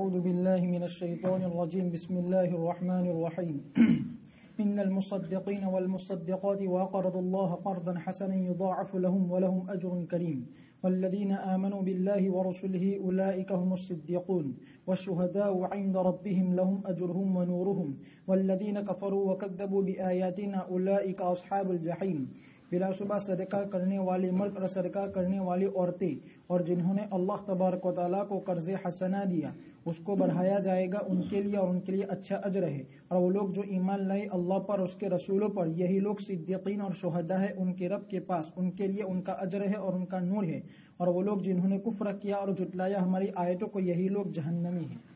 أعوذ بالله من الشيطان الرجيم بسم الله الرحمن الرحيم إن المصدقين والمصدقات وأقرضوا الله قرضا حسنا يضاعف لهم ولهم أجر كريم والذين آمنوا بالله ورسله أولئك هم الصديقون والشهداء عند ربهم لهم أجرهم ونورهم والذين كفروا وكذبوا بآياتنا أولئك أصحاب الجحيم. بلا شبہ صدقہ کرنے والے مرد اور صدقہ کرنے والی عورتیں اور جنہوں نے اللہ تبارک و تعالیٰ کو قرض حسنہ دیا اس کو بڑھایا جائے گا ان کے لیے اور ان کے لیے اچھا اجر ہے. اور وہ لوگ جو ایمان لائے اللہ پر اس کے رسولوں پر یہی لوگ صدیقین اور شہداء ہے ان کے رب کے پاس ان کے لیے ان کا اجر ہے اور ان کا نور ہے. اور وہ لوگ جنہوں نے کفر کیا اور جھٹلایا ہماری آیتوں کو یہی لوگ جہنمی ہیں.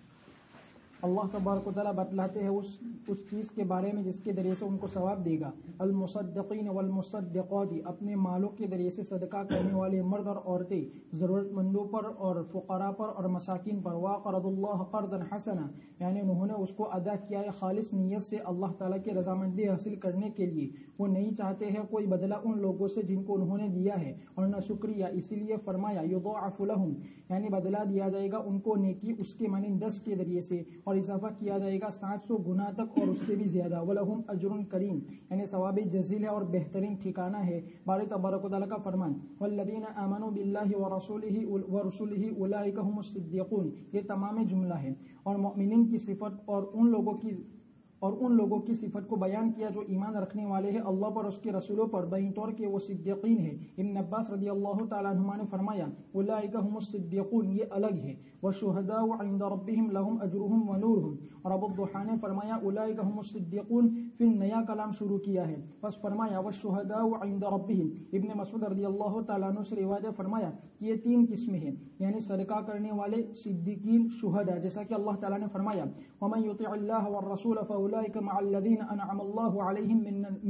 اللہ تبارک و تعالیٰ بتلاتے ہیں اس چیز کے بارے میں جس کے ذریعے سے ان کو ثواب دے گا. المصدقین والمصدقات اپنے مالوں کے ذریعے سے صدقہ کرنے والے مرد اور عورتیں ضرورت مندوں پر اور فقراء پر اور مساکین پر. وَقَرَضُ اللَّهَ قَرْضًا حَسَنًا یعنی انہوں نے اس کو ادا کیا ہے خالص نیت سے اللہ تعالیٰ کی رضامندی حاصل کرنے کے لیے. وہ نہیں چاہتے ہیں کوئی بدلہ ان لوگوں سے جن کو انہوں نے دیا ہے اور نہ شکریہ. اسی لیے فرمایا یضاعف لهم یعنی بدلہ دیا جائے گا ان کو نیکی اس کے معنی 10 کے ذریعے سے اور اضافہ کیا جائے گا 700 گنا تک اور اس سے بھی زیادہ. وَلَهُمْ أَجْرٌ کریم یعنی ثواب جزیل ہے اور بہترین ٹھکانہ ہے. باری تبارک و تعالیٰ کا فرمان وَالَّذِينَ آمَنُوا بِاللَّهِ وَرَسُولِهِ أُولَٰئِكَ هُمُ الصِّدِّيقُونَ یہ تمام جملہ ہے اور مؤمنین کی صفت اور ان لوگوں کی صفت کو بیان کیا جو ایمان رکھنے والے ہیں اللہ پر اس کے رسولوں پر بین طور کے وہ صدیقین ہیں. ابن عباس رضی اللہ تعالیٰ عنہما نے فرمایا اولئک هم الصدیقون یہ الگ ہے. والشہداء عند ربهم لهم اجرهم ونورهم اور ابو الضحیٰ نے فرمایا اولئک هم الصدیقون پھر نیا کلام شروع کیا ہے بس فرمایا والشہداء عند ربهم. ابن مسعود رضی اللہ تعالیٰ عنہ سے روایت فرمایا کہ یہ 3 قسمیں ہیں یعنی صدقہ کرنے والے صدیقین شہداء جیسا کہ اللہ تعالیٰ نے فرمایا ومن يطع الله والرسول أولئك مع الذين أنعم الله عليهم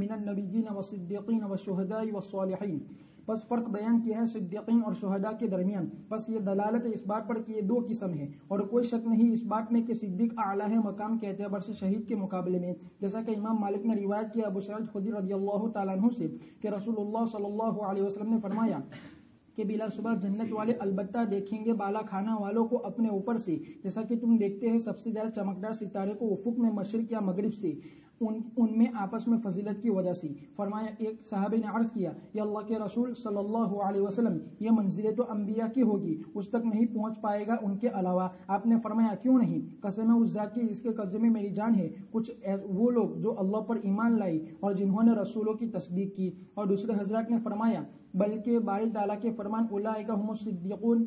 من النبيين والصديقين والشهداء والصالحين. بس فرق بیان کیا ہے صدیقین اور شہداء کے درمیان. بس یہ دلالت اس بات پر کہ یہ 2 قسم ہے اور کوئی شک نہیں اس بات میں کہ صدیق اعلیٰ ہے مقام کے اعتبار سے شہید کے مقابلے میں. جیسا کہ امام مالک نے روایت کیا ابو سعید خدری رضی اللہ تعالیٰ عنہ سے کہ رسول اللہ صلی اللہ علیہ وسلم نے فرمایا کہ بلا صبح جنت والے البتہ دیکھیں گے بالا کھانا والوں کو اپنے اوپر سے جیسا کہ تم دیکھتے ہیں سب سے زیادہ چمکدار ستارے کو افق میں مشرق یا مغرب سے ان میں آپس میں فضیلت کی وجہ سے. فرمایا ایک صحابی نے عرض کیا یا اللہ کے رسول صلی اللہ علیہ وسلم یہ منزلیں تو انبیاء کی ہوگی اس تک نہیں پہنچ پائے گا ان کے علاوہ. آپ نے فرمایا کیوں نہیں؟ قسم ہے اس ذات کی جس کے قبضے میں میری جان ہے کچھ وہ لوگ جو اللہ پر ایمان لائے اور جنہوں نے رسولوں کی تصدیق کی. اور دوسرے حضرات نے فرمایا بلکہ باری تعالیٰ کے فرمان اولئک هم الصدیقون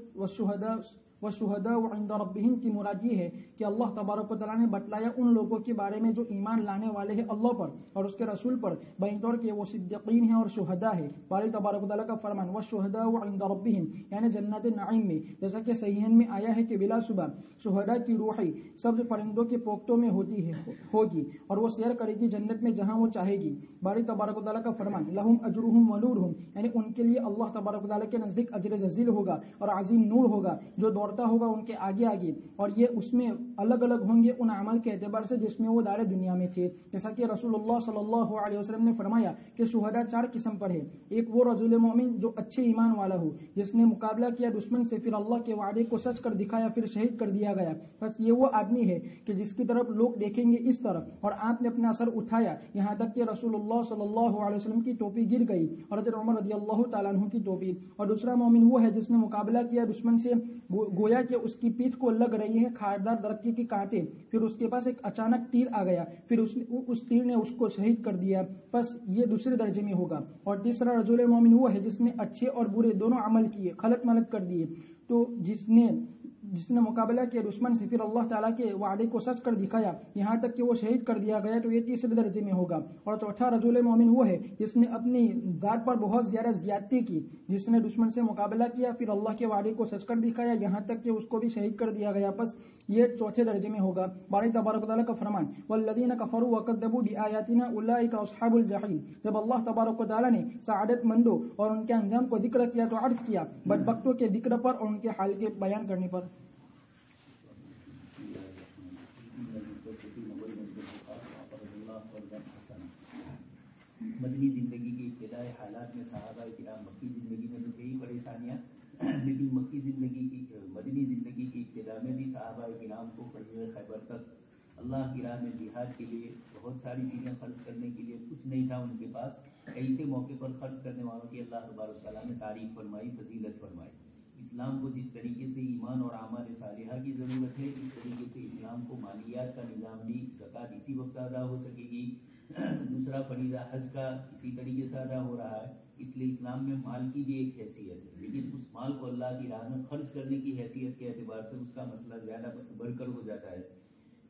والشہداء عند ربهم کی مراد یہ ہے کہ اللہ تبارک و تعالیٰ نے بتلایا ان لوگوں کے بارے میں جو ایمان لانے والے ہیں اللہ پر اور اس کے رسول پر بین طور کے وہ صدیقین ہیں اور شہداء ہے. باری تبارک و تعالیٰ کا فرمان والشہداء عند ربهم یعنی جنات نعیم میں جیسا کہ صحیحین میں آیا ہے کہ بلا صبح شہداء کی روحیں سبز پرندوں کے پوختوں میں ہوگی اور وہ سیر کرے گی جنت میں جہاں وہ چاہے گی. باری تبارک و تعالیٰ کا فرمان لہم اجرہم ونورہم یعنی ان کے لیے اللہ تبارک و تعالیٰ کے نزدیک اجر جزیل ہوگا اور عظیم نور ہوگا جو دوڑتا ہوگا ان کے آگے اور یہ اس میں الگ الگ ہوں گے ان عمل کے اعتبار سے جس میں وہ دار دنیا میں تھے. جیسا کہ رسول اللہ صلی اللہ علیہ وسلم نے فرمایا کہ شہداء 4 قسم پر ہے. ایک وہ رجل مومن جو اچھے ایمان والا ہو جس نے مقابلہ کیا دشمن سے پھر اللہ کے وعدے کو سچ کر دکھایا پھر شہید کر دیا گیا. بس یہ وہ آدمی ہے کہ جس کی طرف لوگ دیکھیں گے اس طرف اور آپ نے اپنا سر اٹھایا یہاں تک کہ رسول اللہ صلی اللہ علیہ وسلم کی ٹوپی گر گئی اور حضرت عمر رضی اللہ تعالیٰ عنہ کی ٹوپی. اور دوسرا مومن وہ ہے جس نے مقابلہ کیا دشمن سے گویا کہ اس کی پیٹھ کو لگ رہی ہے کھاردار درخت کے کانٹے پھر اس کے پاس ایک اچانک تیر آ گیا پھر اس تیر نے اس کو شہید کر دیا. بس یہ دوسرے درجے میں ہوگا. اور تیسرا رجل مومن وہ ہے جس نے اچھے اور برے دونوں عمل کیے خلط ملط کر دیے تو جس نے مقابلہ کیا دشمن سے پھر اللہ تعالیٰ کے وعدے کو سچ کر دکھایا یہاں تک کہ وہ شہید کر دیا گیا تو یہ تیسرے درجے میں ہوگا. اور چوتھا رجل مومن وہ ہے جس نے اپنی ذات پر بہت زیادہ زیادتی کی جس نے دشمن سے مقابلہ کیا پھر اللہ کے وعدے کو سچ کر دکھایا یہاں تک کہ اس کو بھی شہید کر دیا گیا. بس یہ چوتھے درجے میں ہوگا. باری تبارک و تعالیٰ کا فرمان والذین کفروا وکذبوا بآیاتنا اولئک اصحاب الجحیم. جب اللہ تبارک و تعالیٰ نے سعادت مندوں اور ان کے انجام کو ذکر کیا تو عرف کیا بدبختوں کے ذکر پر اور ان کے حال کے بیان کرنے پر. مدنی زندگی کی ابتدائی حالات میں صحابہ کرام مکی زندگی میں تو کئی پریشانیاں لیکن مکی زندگی کی مدنی زندگی کی ابتدا میں بھی صحابہ کرام کو فضل خیبر تک اللہ کی راہ میں جہاد کے لیے بہت ساری چیزیں خرچ کرنے کے لیے کچھ نہیں تھا ان کے پاس. ایسے موقع پر خرچ کرنے والوں کی اللہ تبارک و تعالیٰ نے تعریف فرمائی، فضیلت فرمائی. اسلام کو جس طریقے سے ایمان اور اعمال صالحہ کی ضرورت ہے، اس طریقے سے اسلام کو مالیات کا نظام بھی، زکوٰۃ اسی وقت ادا ہو سکے گی. دوسرا فریضہ حج کا اسی طریقے سے ادا ہو رہا ہے. اس لیے اسلام میں مال کی بھی ایک حیثیت ہے، لیکن اس مال کو اللہ کی راہ میں خرچ کرنے کی حیثیت کے اعتبار سے اس کا مسئلہ زیادہ بڑھ کر ہو جاتا ہے.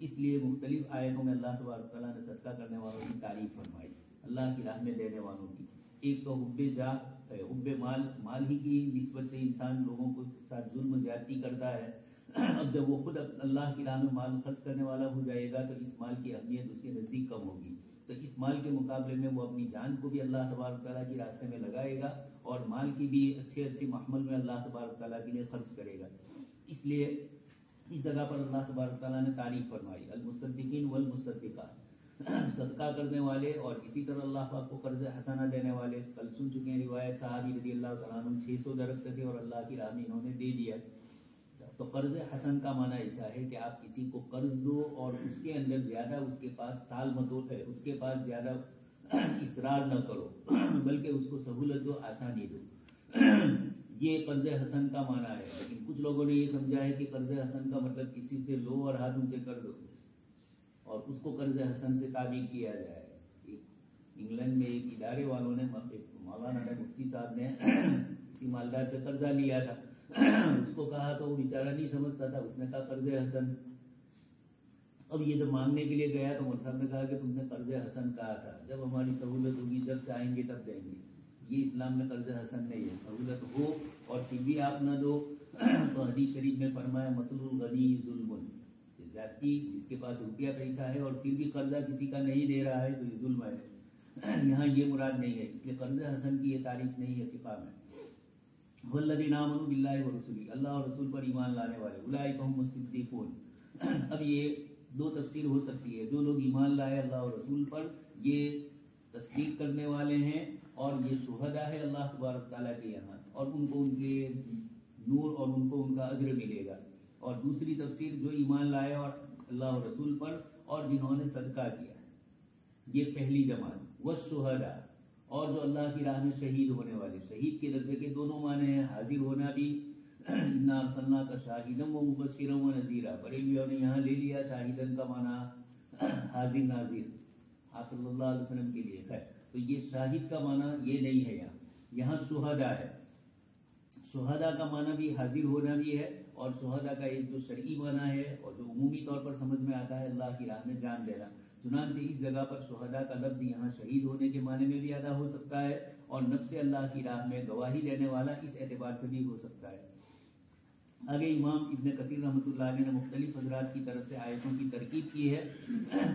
اس لیے مختلف آیتوں میں اللہ تبارک تعالیٰ نے صدقہ کرنے والوں کی تعریف فرمائی، اللہ کی راہ میں دینے والوں کی. ایک تو حب جاہ، حب مال ہی کی نسبت سے انسان لوگوں کو ساتھ ظلم زیادتی کرتا ہے. اب جب وہ خود اللہ کی راہ میں مال خرچ کرنے والا ہو جائے گا تو اس مال کی اہمیت اس کے نزدیک کم ہوگی. تو اس مال کے مقابلے میں وہ اپنی جان کو بھی اللہ تبارک تعالیٰ کے راستے میں لگائے گا اور مال کی بھی اچھے محمل میں اللہ تبارک تعالیٰ کے لیے خرچ کرے گا. اس لیے اس جگہ پر اللہ تبارک تعالیٰ نے تعریف فرمائی، المصدقین والمصدقات، صدقہ کرنے والے اور اسی طرح اللہ پاک کو قرض حسنہ دینے والے. کل سن چکے ہیں روایت، صحابی رضی اللہ تعالیٰ عنہ 600 درخت تھے اور اللہ کی راہ میں انہوں نے دے دیا. تو قرض حسن کا معنی ایسا ہے کہ آپ کسی کو قرض دو اور اس کے اندر زیادہ اس کے پاس تال متوت ہے، اس کے پاس زیادہ اصرار نہ کرو بلکہ اس کو سہولت دو، آسانی دو. یہ قرض حسن کا معنی ہے. لیکن کچھ لوگوں نے یہ سمجھا ہے کہ قرض حسن کا مطلب کسی سے لو اور ہاتھ ان سے کر دو اور اس کو قرض حسن سے تعبیر کیا جائے. انگلینڈ میں ایک ادارے والوں نے، مولانا مفتی صاحب نے کسی مالدار سے قرضہ لیا تھا. اس کو کہا تو وہ بیچارہ نہیں سمجھتا تھا، اس نے کہا قرض حسن. اب یہ جب مانگنے کے لیے گیا تو مفتی صاحب نے کہا کہ تم نے قرض حسن کہا تھا، جب ہماری سہولت ہوگی، جب چاہیں گے تب دیں گے. یہ اسلام میں قرض حسن نہیں ہے. سہولت ہو اور پھر بھی آپ نہ دو تو حدیث شریف میں فرمایا مطل الغنی ظلم، ذاتی جس کے پاس روپیہ پیسہ ہے اور پھر بھی قرضہ کسی کا نہیں دے رہا ہے تو یہ ظلم ہے. یہاں یہ مراد نہیں ہے، اس لیے قرض حسن کی یہ تعریف نہیں ہے فقہ میں. والذین آمنوا باللہ ورسولہ، اللہ اور رسول پر ایمان لانے والے، اولئک هم الصدیقون. اب یہ دو تفسیر ہو سکتی ہے. جو لوگ ایمان لائے اللہ اور رسول پر، یہ تصدیق کرنے والے ہیں اور یہ شہداء ہے اللہ تبارک تعالیٰ کے یہاں، اور ان کو ان کے نور اور ان کو ان کا اجر ملے گا. اور دوسری تفسیر، جو ایمان لائے اور اللہ اور رسول پر اور جنہوں نے صدقہ کیا، یہ پہلی جماعت. والشہداء، اور جو اللہ کی راہ میں شہید ہونے والے. شہید کے درجے کے دونوں معنی ہیں، حاضر ہونا بھی، انا ارسلناک شاہدا ومبشرا ونذیرا. بریلویوں نے یہاں لے لیا شاہدن کا معنی حاضر ناظر آپ صلی اللہ علیہ وسلم کے لیے ہے. تو یہ شاہد کا معنی یہ نہیں ہے، یہاں شہداء ہے. شہداء کا معنی بھی حاضر ہونا بھی ہے، اور شہداء کا ایک جو شرعی معنی ہے اور جو عمومی طور پر سمجھ میں آتا ہے اللہ کی راہ میں جان دینا. چنانچہ اس جگہ پر شہداء کا لفظ یہاں شہید ہونے کے معنی میں بھی ادا ہو سکتا ہے اور نفس اللہ کی راہ میں گواہی دینے والا اس اعتبار سے بھی ہو سکتا ہے. آگے امام ابن کثیر رحمۃ اللہ علیہ نے مختلف حضرات کی طرف سے آیتوں کی ترکیب کی ہے.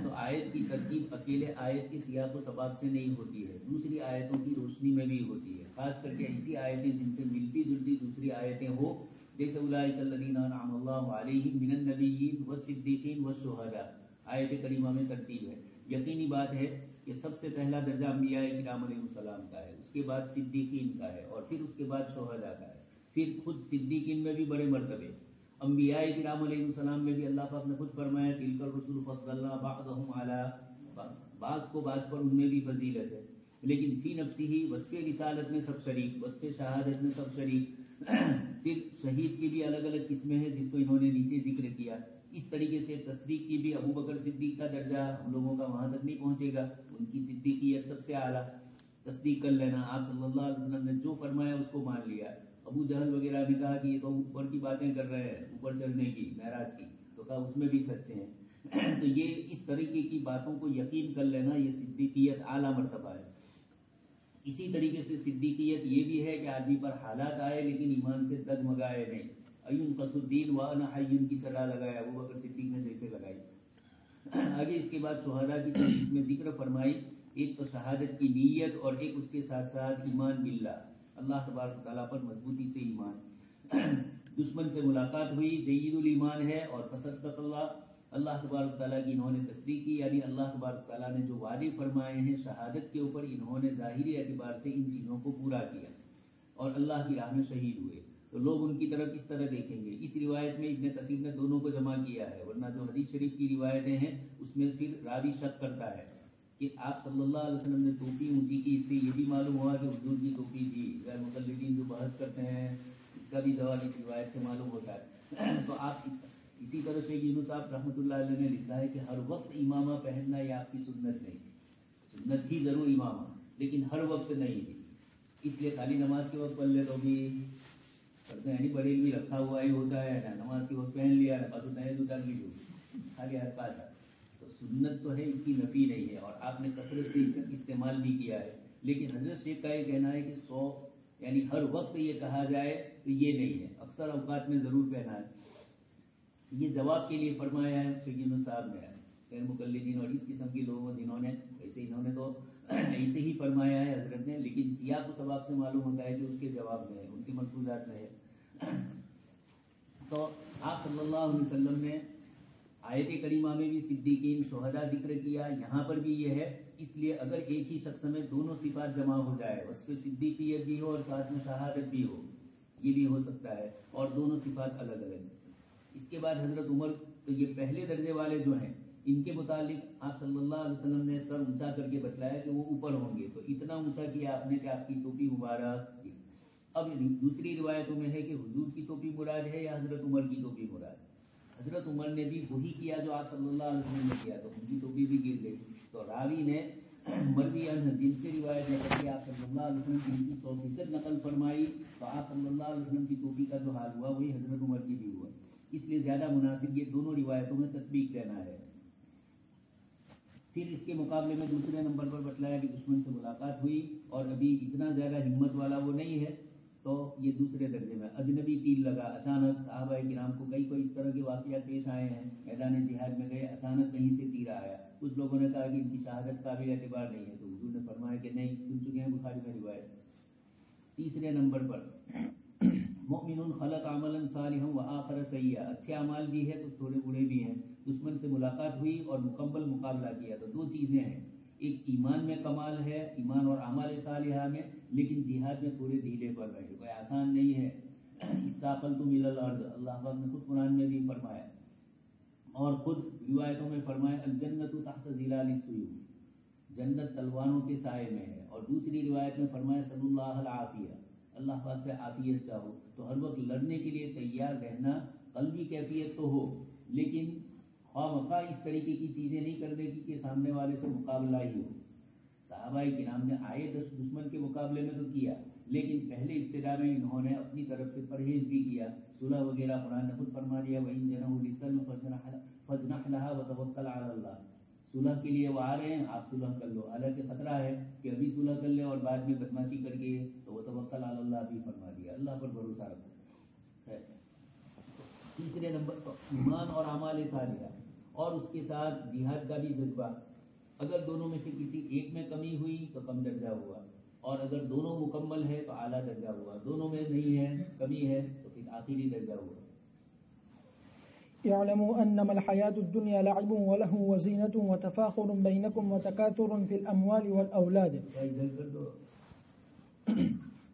تو آیت کی ترکیب اکیلے آیت کے سیاق و سباق سے نہیں ہوتی ہے، دوسری آیتوں کی روشنی میں بھی ہوتی ہے. خاص کر کے ایسی آیتیں جن سے ملتی جلتی دوسری آیتیں ہو، جیسے اولئک الذین انعم اللہ علیہم من النبیین والصدیقین والشہداء. آیت کریمہ میں ترتیب ہے. یقینی بات ہے کہ سب سے پہلا درجہ انبیاء کرام علیہ السلام کا ہے، اس کے بعد صدیقین کا ہے اور پھر اس کے بعد شہداء کا ہے. پھر خود صدیقین میں بھی بڑے مرتبے، انبیاء کرام علیہ السلام میں بھی اللہ پاک نے خود فرمایا تلک الرسل فضلنا بعضهم علی، بعض کو بعض پر ان میں بھی فضیلت ہے. لیکن فی نفسی ہی وصف رسالت میں سب شریک، وصف شہادت میں سب شریک. پھر شہید کی بھی الگ الگ قسمیں ہیں جس کو انہوں نے نیچے ذکر کیا. اس طریقے سے تصدیق کی بھی ابو بکر صدیق کا درجہ ہم لوگوں کا وہاں تک نہیں پہنچے گا، ان کی صدیقیت سب سے اعلیٰ. تصدیق کر لینا، آپ صلی اللہ علیہ وسلم نے جو فرمایا اس کو مان لیا. ابو جہل وغیرہ نے کہا کہ یہ تو اوپر کی باتیں کر رہے ہیں، اوپر چڑھنے کی، معراج کی، تو کہا اس میں بھی سچے ہیں. تو یہ اس طریقے کی باتوں کو یقین کر لینا، یہ صدیقیت اعلیٰ مرتبہ ہے. اسی طریقے سے صدیقیت یہ بھی ہے کہ آدمی پر حالات آئے لیکن ایمان سے ڈگمگائے نہیں. ایون قص الدین وانا حیون کی صدا لگایا ابو بکر صدیق نے جیسے لگائی. آگے اس کے بعد شہداء کی طرف میں ذکر فرمائی. ایک تو شہادت کی نیت اور ایک اس کے ساتھ ساتھ ایمان باللہ، اللہ تبارک تعالیٰ پر مضبوطی سے ایمان. دشمن سے ملاقات ہوئی، جید الایمان ہے، اور فصدق اللہ تبارک تعالیٰ کی انہوں نے تصدیق کی، یعنی اللہ تبارک تعالیٰ نے جو وعدے فرمائے ہیں شہادت کے اوپر انہوں نے ظاہری اعتبار سے ان چیزوں کو پورا کیا اور اللہ کی راہ میں شہید ہوئے. تو لوگ ان کی طرف اس طرح دیکھیں گے. اس روایت میں ابن کثیر نے دونوں کو جمع کیا ہے، ورنہ جو حدیث شریف کی روایتیں ہیں اس میں پھر راوی شک کرتا ہے کہ آپ صلی اللہ علیہ وسلم نے ٹوپی اونچی کی. اس سے یہ بھی معلوم ہوا کہ حضور کی ٹوپی تھی. غیر مقلدین جو بحث کرتے ہیں اس کا بھی جواب اس روایت سے معلوم ہوتا ہے. تو آپ اسی طرح سے یونس صاحب رحمۃ اللہ علیہ نے لکھا ہے کہ ہر وقت امامہ پہننا یہ آپ کی سنت نہیں. سنت تھی ضرور امامہ، لیکن ہر وقت نہیں تھی. اس لیے خالی نماز کے وقت پڑھ لے تو بھی کرتے ہیں، بڑے بھی رکھا ہوا ہی ہوتا ہے نا، نماز کے وقت پہن لیا بس نئے اتار لی خالی ہر پاس. تو سنت تو ہے، اس کی نفی نہیں ہے، اور آپ نے کثرت سے اس کا استعمال بھی کیا ہے. لیکن حضرت شیخ کا یہ کہنا ہے کہ 100 یعنی ہر وقت یہ کہا جائے تو یہ نہیں ہے، اکثر اوقات میں ضرور پہنا ہے. یہ جواب کے لیے فرمایا ہے شیخ صاحب نے غیر مقلدین اور اس قسم کے لوگوں جنہوں نے ایسے انہوں نے تو ایسے ہی فرمایا ہے حضرت نے، لیکن سیاق و سباب سے معلوم ہوتا ہے کہ اس کے جواب میں ہے، ان کے ملفوظات میں ہے. تو آپ صلی اللہ علیہ وسلم نے آیت کریمہ میں بھی صدیقین شہداء ذکر کیا، یہاں پر بھی یہ ہے. اس لیے اگر ایک ہی شخص میں دونوں صفات جمع ہو جائے، اس پہ صدیقیت بھی ہو اور ساتھ میں شہادت بھی ہو، یہ بھی ہو سکتا ہے، اور دونوں صفات الگ الگ. اس کے بعد حضرت عمر، تو یہ پہلے درجے والے جو ہیں ان کے متعلق آپ صلی اللہ علیہ وسلم نے سر اونچا کر کے بتلایا کہ وہ اوپر ہوں گے. تو اتنا اونچا کیا آپ نے کہ آپ کی ٹوپی مبارک. اب دوسری روایتوں میں ہے کہ حضور کی ٹوپی مراد ہے یا حضرت عمر کی ٹوپی مراد. حضرت عمر نے بھی وہی کیا جو آپ صلی اللہ علیہ وسلم نے کیا، تو ان کی ٹوپی بھی گر گئی. تو راوی نے مرویان جن سے روایت ہے کہ آپ صلی اللہ علیہ وسلم کی 100% نقل فرمائی، تو آپ صلی اللہ علیہ وسلم کی ٹوپی کا جو حال ہوا وہی حضرت عمر کی بھی ہوا. اس لیے زیادہ مناسب یہ دونوں روایتوں میں تطبیق دینا ہے. پھر اس کے مقابلے میں دوسرے نمبر پر بتلایا کہ دشمن سے ملاقات ہوئی اور ابھی اتنا زیادہ ہمت والا وہ نہیں ہے، تو یہ دوسرے درجے میں. اجنبی تیر لگا اچانک، صحابہ کرام کو کئی اس طرح کے واقعات پیش آئے ہیں، میدان جہاد میں گئے، اچانک کہیں سے تیر آیا. کچھ لوگوں نے کہا کہ ان کی شہادت قابل اعتبار نہیں ہے، تو حضور نے فرمایا کہ نہیں، سن چکے ہیں بخاری میں روایت. تیسرے نمبر پر مؤمن خلق عملا صالحا وآخر سیئا، اچھے اعمال بھی ہے کچھ تھوڑے برے بھی ہیں. دشمن سے ملاقات ہوئی اور مکمل مقابلہ کیا. تو دو چیزیں ہیں، ایک ایمان میں کمال ہے، ایمان اور اعمال صالحہ میں، لیکن جہاد میں تھوڑے ڈھیلے پڑ رہے، کوئی آسان نہیں ہے. استاقلتم الی الارض، اللہ پاک نے خود قرآن میں بھی فرمایا اور خود روایتوں میں فرمایا الجنت تحت ظلال السیوف، جنت تلواروں کے سائے میں ہے. اور دوسری روایت میں فرمایا صلی اللہ العافیہ، اللہ پاک سے عافیت چاہو. تو ہر وقت لڑنے کے لیے تیار رہنا، قلبی کیفیت تو ہو، لیکن خواہ مخواہ اس طریقے کی چیزیں نہیں کرنے کی کہ سامنے والے سے مقابلہ ہی ہو. صحابہ کرام نے آئے دشمن کے مقابلے میں تو کیا، لیکن پہلے ابتدا میں انہوں نے اپنی طرف سے پرہیز بھی کیا. صلح وغیرہ قرآن نے خود فرما دیا وَإِن جَنَحُوا لِلسَّلْمِ فَاجْنَحْ لَهَا وَتَوَكَّلْ عَلَى اللَّهِ. صلح کے لیے وہ آ رہے ہیں، آپ صلح کر لو. حالانکہ خطرہ ہے کہ ابھی صلح کر لے اور بعد میں بدماشی کر کے، تو وَتَوَكَّلْ عَلَى اللَّهِ بھی فرما دیا، اللہ پر بھروسہ رکھو. تیسرے نمبر پر ایمان اور اعمال صالحہ، اور اس کے ساتھ جہاد کا بھی جذبہ. اگر دونوں میں سے کسی ایک میں کمی ہوئی تو کم درجہ ہوا، اور اگر دونوں مکمل ہے تو اعلیٰ درجہ ہوا. دونوں میں نہیں ہے، کمی ہے، تو پھر آخری درجہ ہوا. اعلموا انما الحياة الدنيا لعب ولهو وزينة وتفاخر بينكم وتكاثر في الاموال والاولاد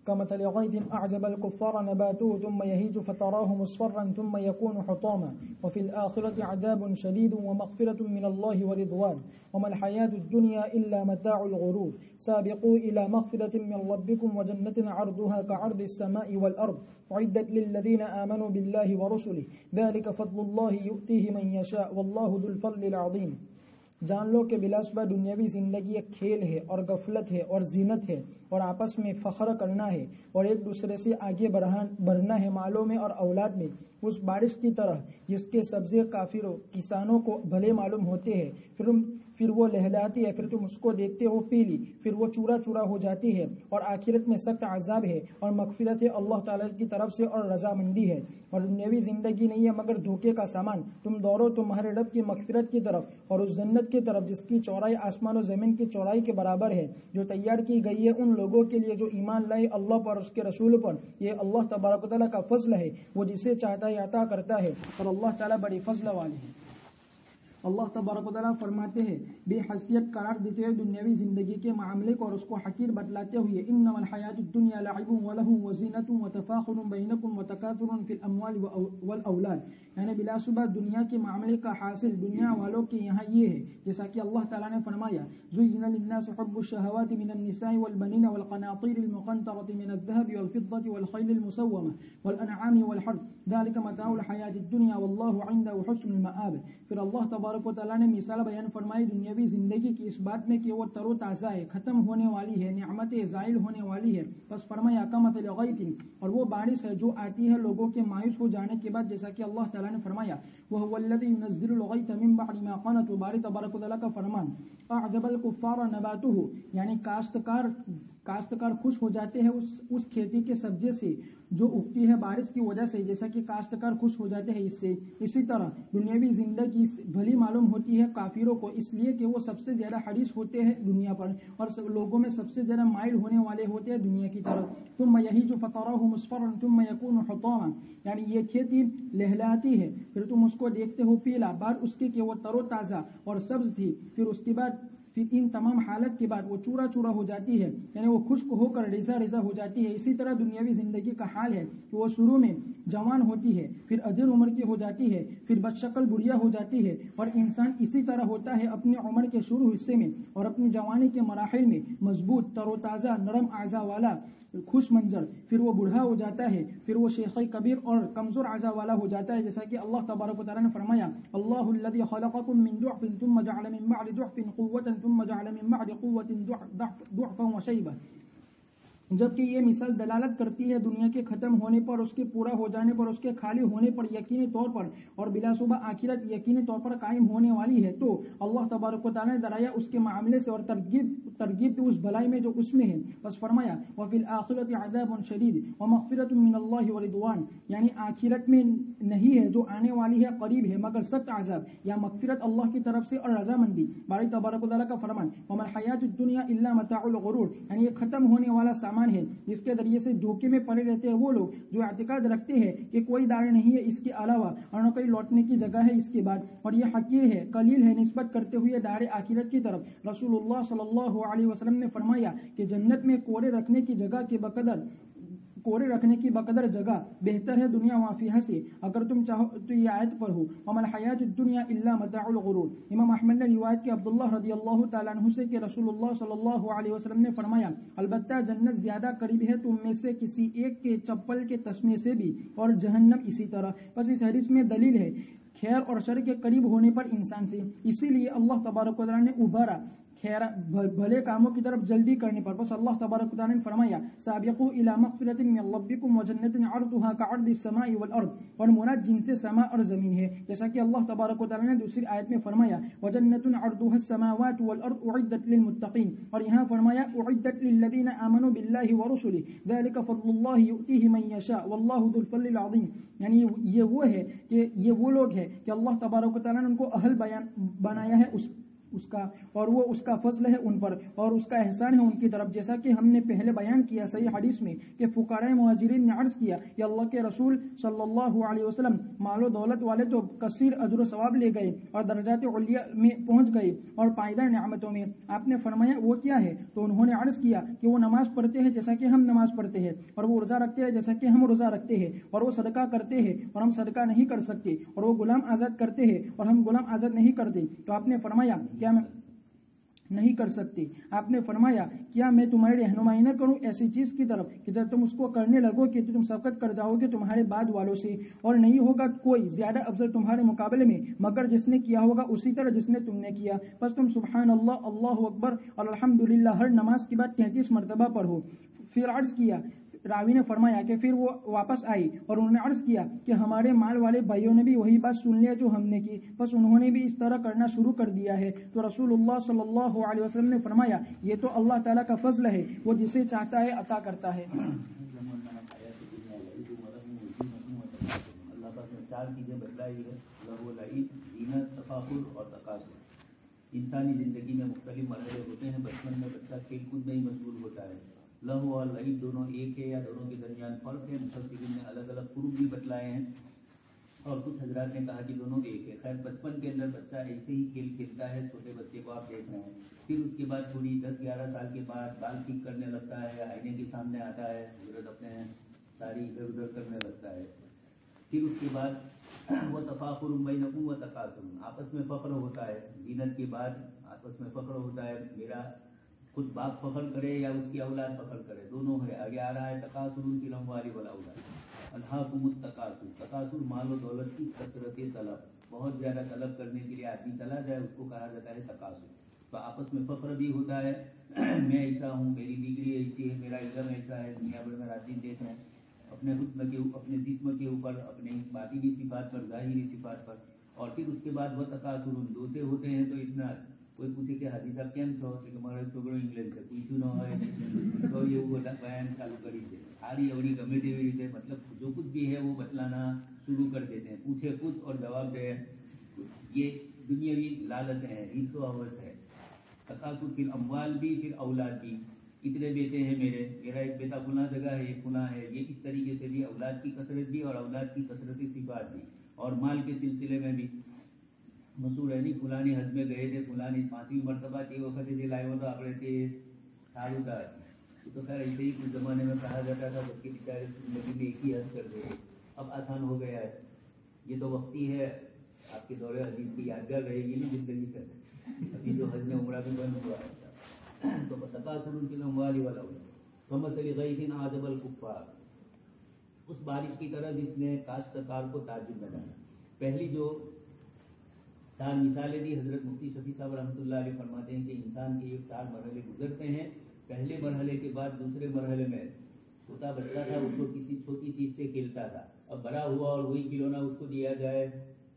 كمثل غيث أعجب الكفار نباته ثم يهيج فتراه مصفرا ثم يكون حطاما وفي الآخرة عذاب شديد ومغفرة من الله ورضوان وما الحياة الدنيا إلا متاع الغرور سابقوا إلى مغفرة من ربكم وجنة عرضها كعرض السماء والأرض أعدت للذين آمنوا بالله ورسله ذلك فضل الله يؤتيه من يشاء والله ذو الفضل العظيم. جان لو کہ بلا شبہ دنیاوی زندگی ایک کھیل ہے اور غفلت ہے اور زینت ہے اور آپس میں فخر کرنا ہے اور ایک دوسرے سے آگے بڑھنا ہے مالوں میں اور اولاد میں، اس بارش کی طرح جس کے سبزے کافروں کسانوں کو بھلے معلوم ہوتے ہیں، پھر وہ لہلاتی ہے، پھر تم اس کو دیکھتے ہو پیلی، پھر وہ چورا چورا ہو جاتی ہے، اور آخرت میں سخت عذاب ہے اور مغفرت ہے اللہ تعالی کی طرف سے اور رضامندی ہے. اور دنیاوی زندگی نہیں ہے مگر دھوکے کا سامان. تم دوڑو تمہارے رب کی مغفرت کی طرف اور اس جنت کی طرف جس کی چوڑائی آسمان و زمین کی چوڑائی کے برابر ہے، جو تیار کی گئی ہے ان لوگوں کے لیے جو ایمان لائے اللہ پر اس کے رسول پر. یہ اللہ تبارک و تعالیٰ کا فضل ہے، وہ جسے چاہتا ہے عطا کرتا ہے، اور اللہ تعالیٰ بڑی فضل والے ہیں. اللہ تبارک و تعالیٰ فرماتے ہیں بے حیثیت قرار دیتے ہوئے دنیاوی زندگی کے معاملے کو اور اس کو حقیر بتلاتے ہوئے انما الحیات الدنیا لعب ولہو وزینۃ وتفاخر بینکم وتکاثر فی الاموال والاولاد، یعنی بلا شبہ دنیا کے معاملے کا حاصل دنیا والوں کے یہاں یہ ہے، جیسا کہ اللہ تعالیٰ نے فرمایا زین للناس حب الشہوات من النساء والبنین والقناطیر المقنطرۃ من الذهب والفضة والخیل المسومة والانعام والحرث ذلك متاع الحیات الدنیا واللہ عنده حسن المآب۔ پھر اللہ تبارک و تعالیٰ نے مثال بیان فرمائی دنیاوی زندگی کی اس بات میں کہ وہ تر و تازہ ہے، ختم ہونے والی ہے، نعمتیں زائل ہونے والی ہے۔ بس فرمایا کمثل غیث، اور وہ بارش ہے جو آتی ہے لوگوں کے مایوس ہو جانے کے بعد، جیسا کہ اللہ تعالیٰ نے فرمایا وَهُوَ الَّذِي يُنَزِّلُ الْغَيْثَ مِن بَعْدِ مَا قَنَطُوا، باری تبارک و تعالیٰ کا فرمان اعجب الکفار نباتہ، یعنی کاشتکار خوش ہو جاتے ہیں اس کھیتی کے سبزے سے جو اگتی ہے بارش کی وجہ سے، جیسا کہ کاشتکار خوش ہو جاتے ہیں اس سے۔ اسی طرح دنیاوی زندگی بھلی معلوم ہوتی ہے کافروں کو، اس لیے کہ وہ سب سے زیادہ حریص ہوتے ہیں دنیا پر اور لوگوں میں سب سے زیادہ مائل ہونے والے ہوتے ہیں دنیا کی طرف۔ ثم یہیج فتراہ مصفرا ثم یکون حطاما، یعنی یہ کھیتی لہلاتی ہے پھر تم اس کو دیکھتے ہو پیلا، بعد اس کے کہ وہ تر و تازہ اور سبز تھی، پھر اس کے بعد ان تمام حالت کے بعد وہ چورا چورا ہو جاتی ہے، یعنی وہ خشک ہو کر ریزہ ریزہ ہو جاتی ہے۔ اسی طرح دنیاوی زندگی کا حال ہے کہ وہ شروع میں جوان ہوتی ہے، پھر ادھر عمر کی ہو جاتی ہے، پھر بدشکل بڑھیا ہو جاتی ہے، اور انسان اسی طرح ہوتا ہے اپنی عمر کے شروع حصے میں اور اپنی جوانی کے مراحل میں مضبوط تر و تازہ نرم اعضاء والا خوش منظر، پھر وہ بوڑھا ہو جاتا ہے، پھر وہ شیخ کبیر اور کمزور اعضاء والا ہو جاتا ہے، جیسا کہ اللہ تبارک و تعالیٰ نے فرمایا اللہ الذی خلقکم من ضعف ثم جعل من بعد ضعف قوة ثم جعل من بعد قوة ضعفا وشیبا۔ جبکہ یہ مثال دلالت کرتی ہے دنیا کے ختم ہونے پر، اس کے پورا ہو جانے پر، اس کے خالی ہونے پر یقینی طور پر، اور بلا شبہ آخرت یقینی طور پر قائم ہونے والی ہے۔ تو اللہ تبارک و تعالیٰ نے ڈرایا اس کے معاملے سے اور ترغیب اس بھلائی میں جو اس میں ہے۔ بس فرمایا وفی الآخرۃ عذاب شدید ومغفرۃ من اللہ ورضوان، یعنی آخرت میں نہیں ہے جو آنے والی ہے قریب ہے مگر سخت عذاب یا مغفرت اللہ کی طرف سے اور رضامندی۔ باری تبارک و تعالیٰ کا فرمان وما الحیات الدنیا الا متاع الغرور، یعنی یہ ختم ہونے والا سامان ہے جس کے ذریعے سے دھوکے میں پڑے رہتے ہیں وہ لوگ جو اعتقاد رکھتے ہیں کہ کوئی دار نہیں ہے اس کے علاوہ اور نہ کوئی لوٹنے کی جگہ ہے اس کے بعد، اور یہ حقیر ہے قلیل ہے نسبت کرتے ہوئے دار آخرت کی طرف۔ رسول اللہ صلی اللہ علیہ وسلم نے فرمایا کہ جنت میں کوڑے رکھنے کی بقدر جگہ بہتر ہے دنیا وافیہ سے، اگر تم چاہو تو یہ آیت پر ہو وما الحیات الدنیا الا متاع الغرور۔ امام احمد نے روایت کی عبداللہ رضی اللہ تعالیٰ عنہ سے کہ رسول اللہ صلی اللہ علیہ وسلم نے فرمایا البتہ جنت زیادہ قریب ہے تم میں سے کسی ایک کے چپل کے تسمے سے بھی، اور جہنم اسی طرح۔ بس اس حدیث میں دلیل ہے خیر اور شر کے قریب ہونے پر انسان سے، اسی لیے اللہ تبارک و تعالیٰ نے ابھارا خیر بھلے کاموں کی طرف جلدی کرنے پر۔ بس اللہ تبارک و تعالیٰ نے فرمایا سابقوا الی مغفرۃ من ربکم وجنۃ عرضها كعرض السماء والارض، اور مراد جن سے سما اور زمین ہے، جیسا کہ اللہ تبارک و تعالیٰ نے دوسری آیت میں فرمایا وجنۃ عرضها السماوات والارض اعدت للمتقین، اور یہاں فرمایا اعدت للذین آمنوا باللہ ورسلہ ذلک فضل اللہ یؤتیہ من یشاء واللہ ذو الفضل العظیم، یعنی یہ وہ ہے کہ یہ وہ لوگ ہیں کہ اللہ تبارک و تعالیٰ نے ان کو اہل بنایا ہے اس کا، اور وہ اس کا فضل ہے ان پر اور اس کا احسان ہے ان کی طرف، جیسا کہ ہم نے پہلے بیان کیا صحیح حدیث میں کہ فقراء مہاجرین نے عرض کیا کہ اللہ کے رسول صلی اللہ علیہ وسلم مال و دولت والے تو کثیر اجر و ثواب لے گئے اور درجات علیہ میں پہنچ گئے اور پائیدار نعمتوں میں، آپ نے فرمایا وہ کیا ہے؟ تو انہوں نے عرض کیا کہ وہ نماز پڑھتے ہیں جیسا کہ ہم نماز پڑھتے ہیں، اور وہ روزہ رکھتے ہیں جیسا کہ ہم روزہ رکھتے ہیں، اور وہ صدقہ کرتے ہیں اور ہم صدقہ نہیں کر سکتے، اور وہ غلام آزاد کرتے ہیں اور ہم غلام آزاد نہیں کرتے۔ تو آپ نے فرمایا کیا میں نہیں کر سکتے؟ آپ نے فرمایا کیا میں تمہاری رہنمائی نہ کروں ایسی چیز کی طرف کہ جب تم اس کو کرنے لگو کہ تم سبقت کر جاؤ گے تمہارے بعد والوں سے، اور نہیں ہوگا کوئی زیادہ افضل تمہارے مقابلے میں مگر جس نے کیا ہوگا اسی طرح جس نے تم نے کیا، بس تم سبحان اللہ، اللہ اکبر اور الحمدللہ ہر نماز کے بعد 33 مرتبہ پڑھو۔ پھر عرض کیا، راوی نے فرمایا کہ پھر وہ واپس آئی اور انہوں نے عرض کیا کہ ہمارے مال والے بھائیوں نے بھی وہی بات سن لیا جو ہم نے کی، بس انہوں نے بھی اس طرح کرنا شروع کر دیا ہے۔ تو رسول اللہ صلی اللہ علیہ وسلم نے فرمایا یہ تو اللہ تعالیٰ کا فضل ہے، وہ جسے چاہتا ہے عطا کرتا ہے۔ اللہ پاک نے 4 چیزیں بتلائی ہے، لہو العید، زینت، تفاخر اور تکاثر۔ انسانی زندگی میں مختلف مرحلے ہوتے ہیں، بچپن میں بچہ کھیل کود میں ہی مشغول ہوتا ہے۔ لہو اور لعب دونوں ایک ہے یا دونوں کے درمیان فرق ہے؟ مفسرین نے الگ الگ فروق بھی بتلائے ہیں۔ اور کچھ حضرات نے کہا کہ دونوں ایک ہے. خیر بچپن کے اندر بچہ ایسے ہی کھیل کھیلتا ہے، چھوٹے بچے کو آپ دیکھ رہے ہیں، پھر اس کے بعد تھوڑی 10-11 سال کے بعد بال ٹھیک کرنے لگتا ہے، آئینے کے سامنے آتا ہے، حضرت اپنے ساری ادھر ادھر کرنے لگتا ہے. پھر اس کے بعد وہ تفاخر بینکم و تکاثر، آپس میں فخر ہوتا ہے، زینت کے بعد آپس میں فخر ہوتا ہے، میرا خود باپ فخر کرے یا اس کی اولاد فخر کرے، دونوں ہے. آگے آ رہا ہے تکاثر فی الاموال والاولاد، الہاکم التکاثر، تکاثر مال و دولت کی کثرت طلب، بہت زیادہ طلب کرنے کے لیے آدمی چلا جائے اس کو کہا جاتا ہے تکاثر. تو آپس میں فخر بھی ہوتا ہے، میں ایسا ہوں، میری ڈگری ایسی ہے، میرا علم ایسا ہے، دنیا بھر میں راضی دیکھ رہے ہیں اپنے حسن کے، اپنے جسم کے اوپر، اپنے باطنی صفات پر، ظاہری صفات پر. اور پھر اس کے بعد وہ تکاثر دو سے ہوتے ہیں. تو اتنا کوئی پوچھے کہ حاجی صاحب કેમ છો કે મારો છોકરો ઇંગ્લેન્ડ છે, પૂછ્યું ન હોય તો એવું બયાન ચાલુ કરી દે. આડી અવડી ગમે તેવી રીતે મતલબ جو کچھ بھی ہے وہ بتلانا شروع کر دیتے ہیں، پوچھے کچھ اور جواب دے. یہ دنیاوی لالچ ہے، ریس و ہوس ہے. تکاثر فی الاموال بھی، پھر اولاد بھی. اتنے بیٹے ہیں میرا ایک بیٹا فلاں جگہ ہے، ایک فلاں ہے. یہ اس طریقے سے بھی اولاد کی کثرت بھی اور اولاد کی کثرت صفات بھی. اور مال کے سلسلے میں بھی مشہور ہے نہیں، فلانی حج میں گئے تھے، فلانی 5ویں مرتبہ تھی، وقت جی لائے ہو تو آپ رہتے سال ہوتا ہے. تو خیر ایسے ہی کچھ زمانے میں کہا جاتا تھا بچے بیچارے زندگی میں ایک ہی حج کر دے. اب آسان ہو گیا ہے، یہ تو وقتی ہے، آپ کے دور حدیث کی یادگار رہے گی نہیں زندگی سے. ابھی جو حج میں عمرہ بھی بند ہوا ہے. تو تکاثر فی الاموال والاولاد کمثل غیث اعجب الکفار، اس بارش کی طرح جس نے کاشتکار کو تعجب میں ڈالا. پہلی جو 4 مثالیں دی حضرت مفتی شفیع صاحب رحمۃ اللہ علیہ فرماتے ہیں کہ انسان کے 4 مرحلے گزرتے ہیں. پہلے مرحلے کے بعد دوسرے مرحلے میں چھوٹا بچہ تھا، اس کو کسی چھوٹی چیز سے کھیلتا تھا. اب بڑا ہوا اور وہی کھلونا اس کو دیا جائے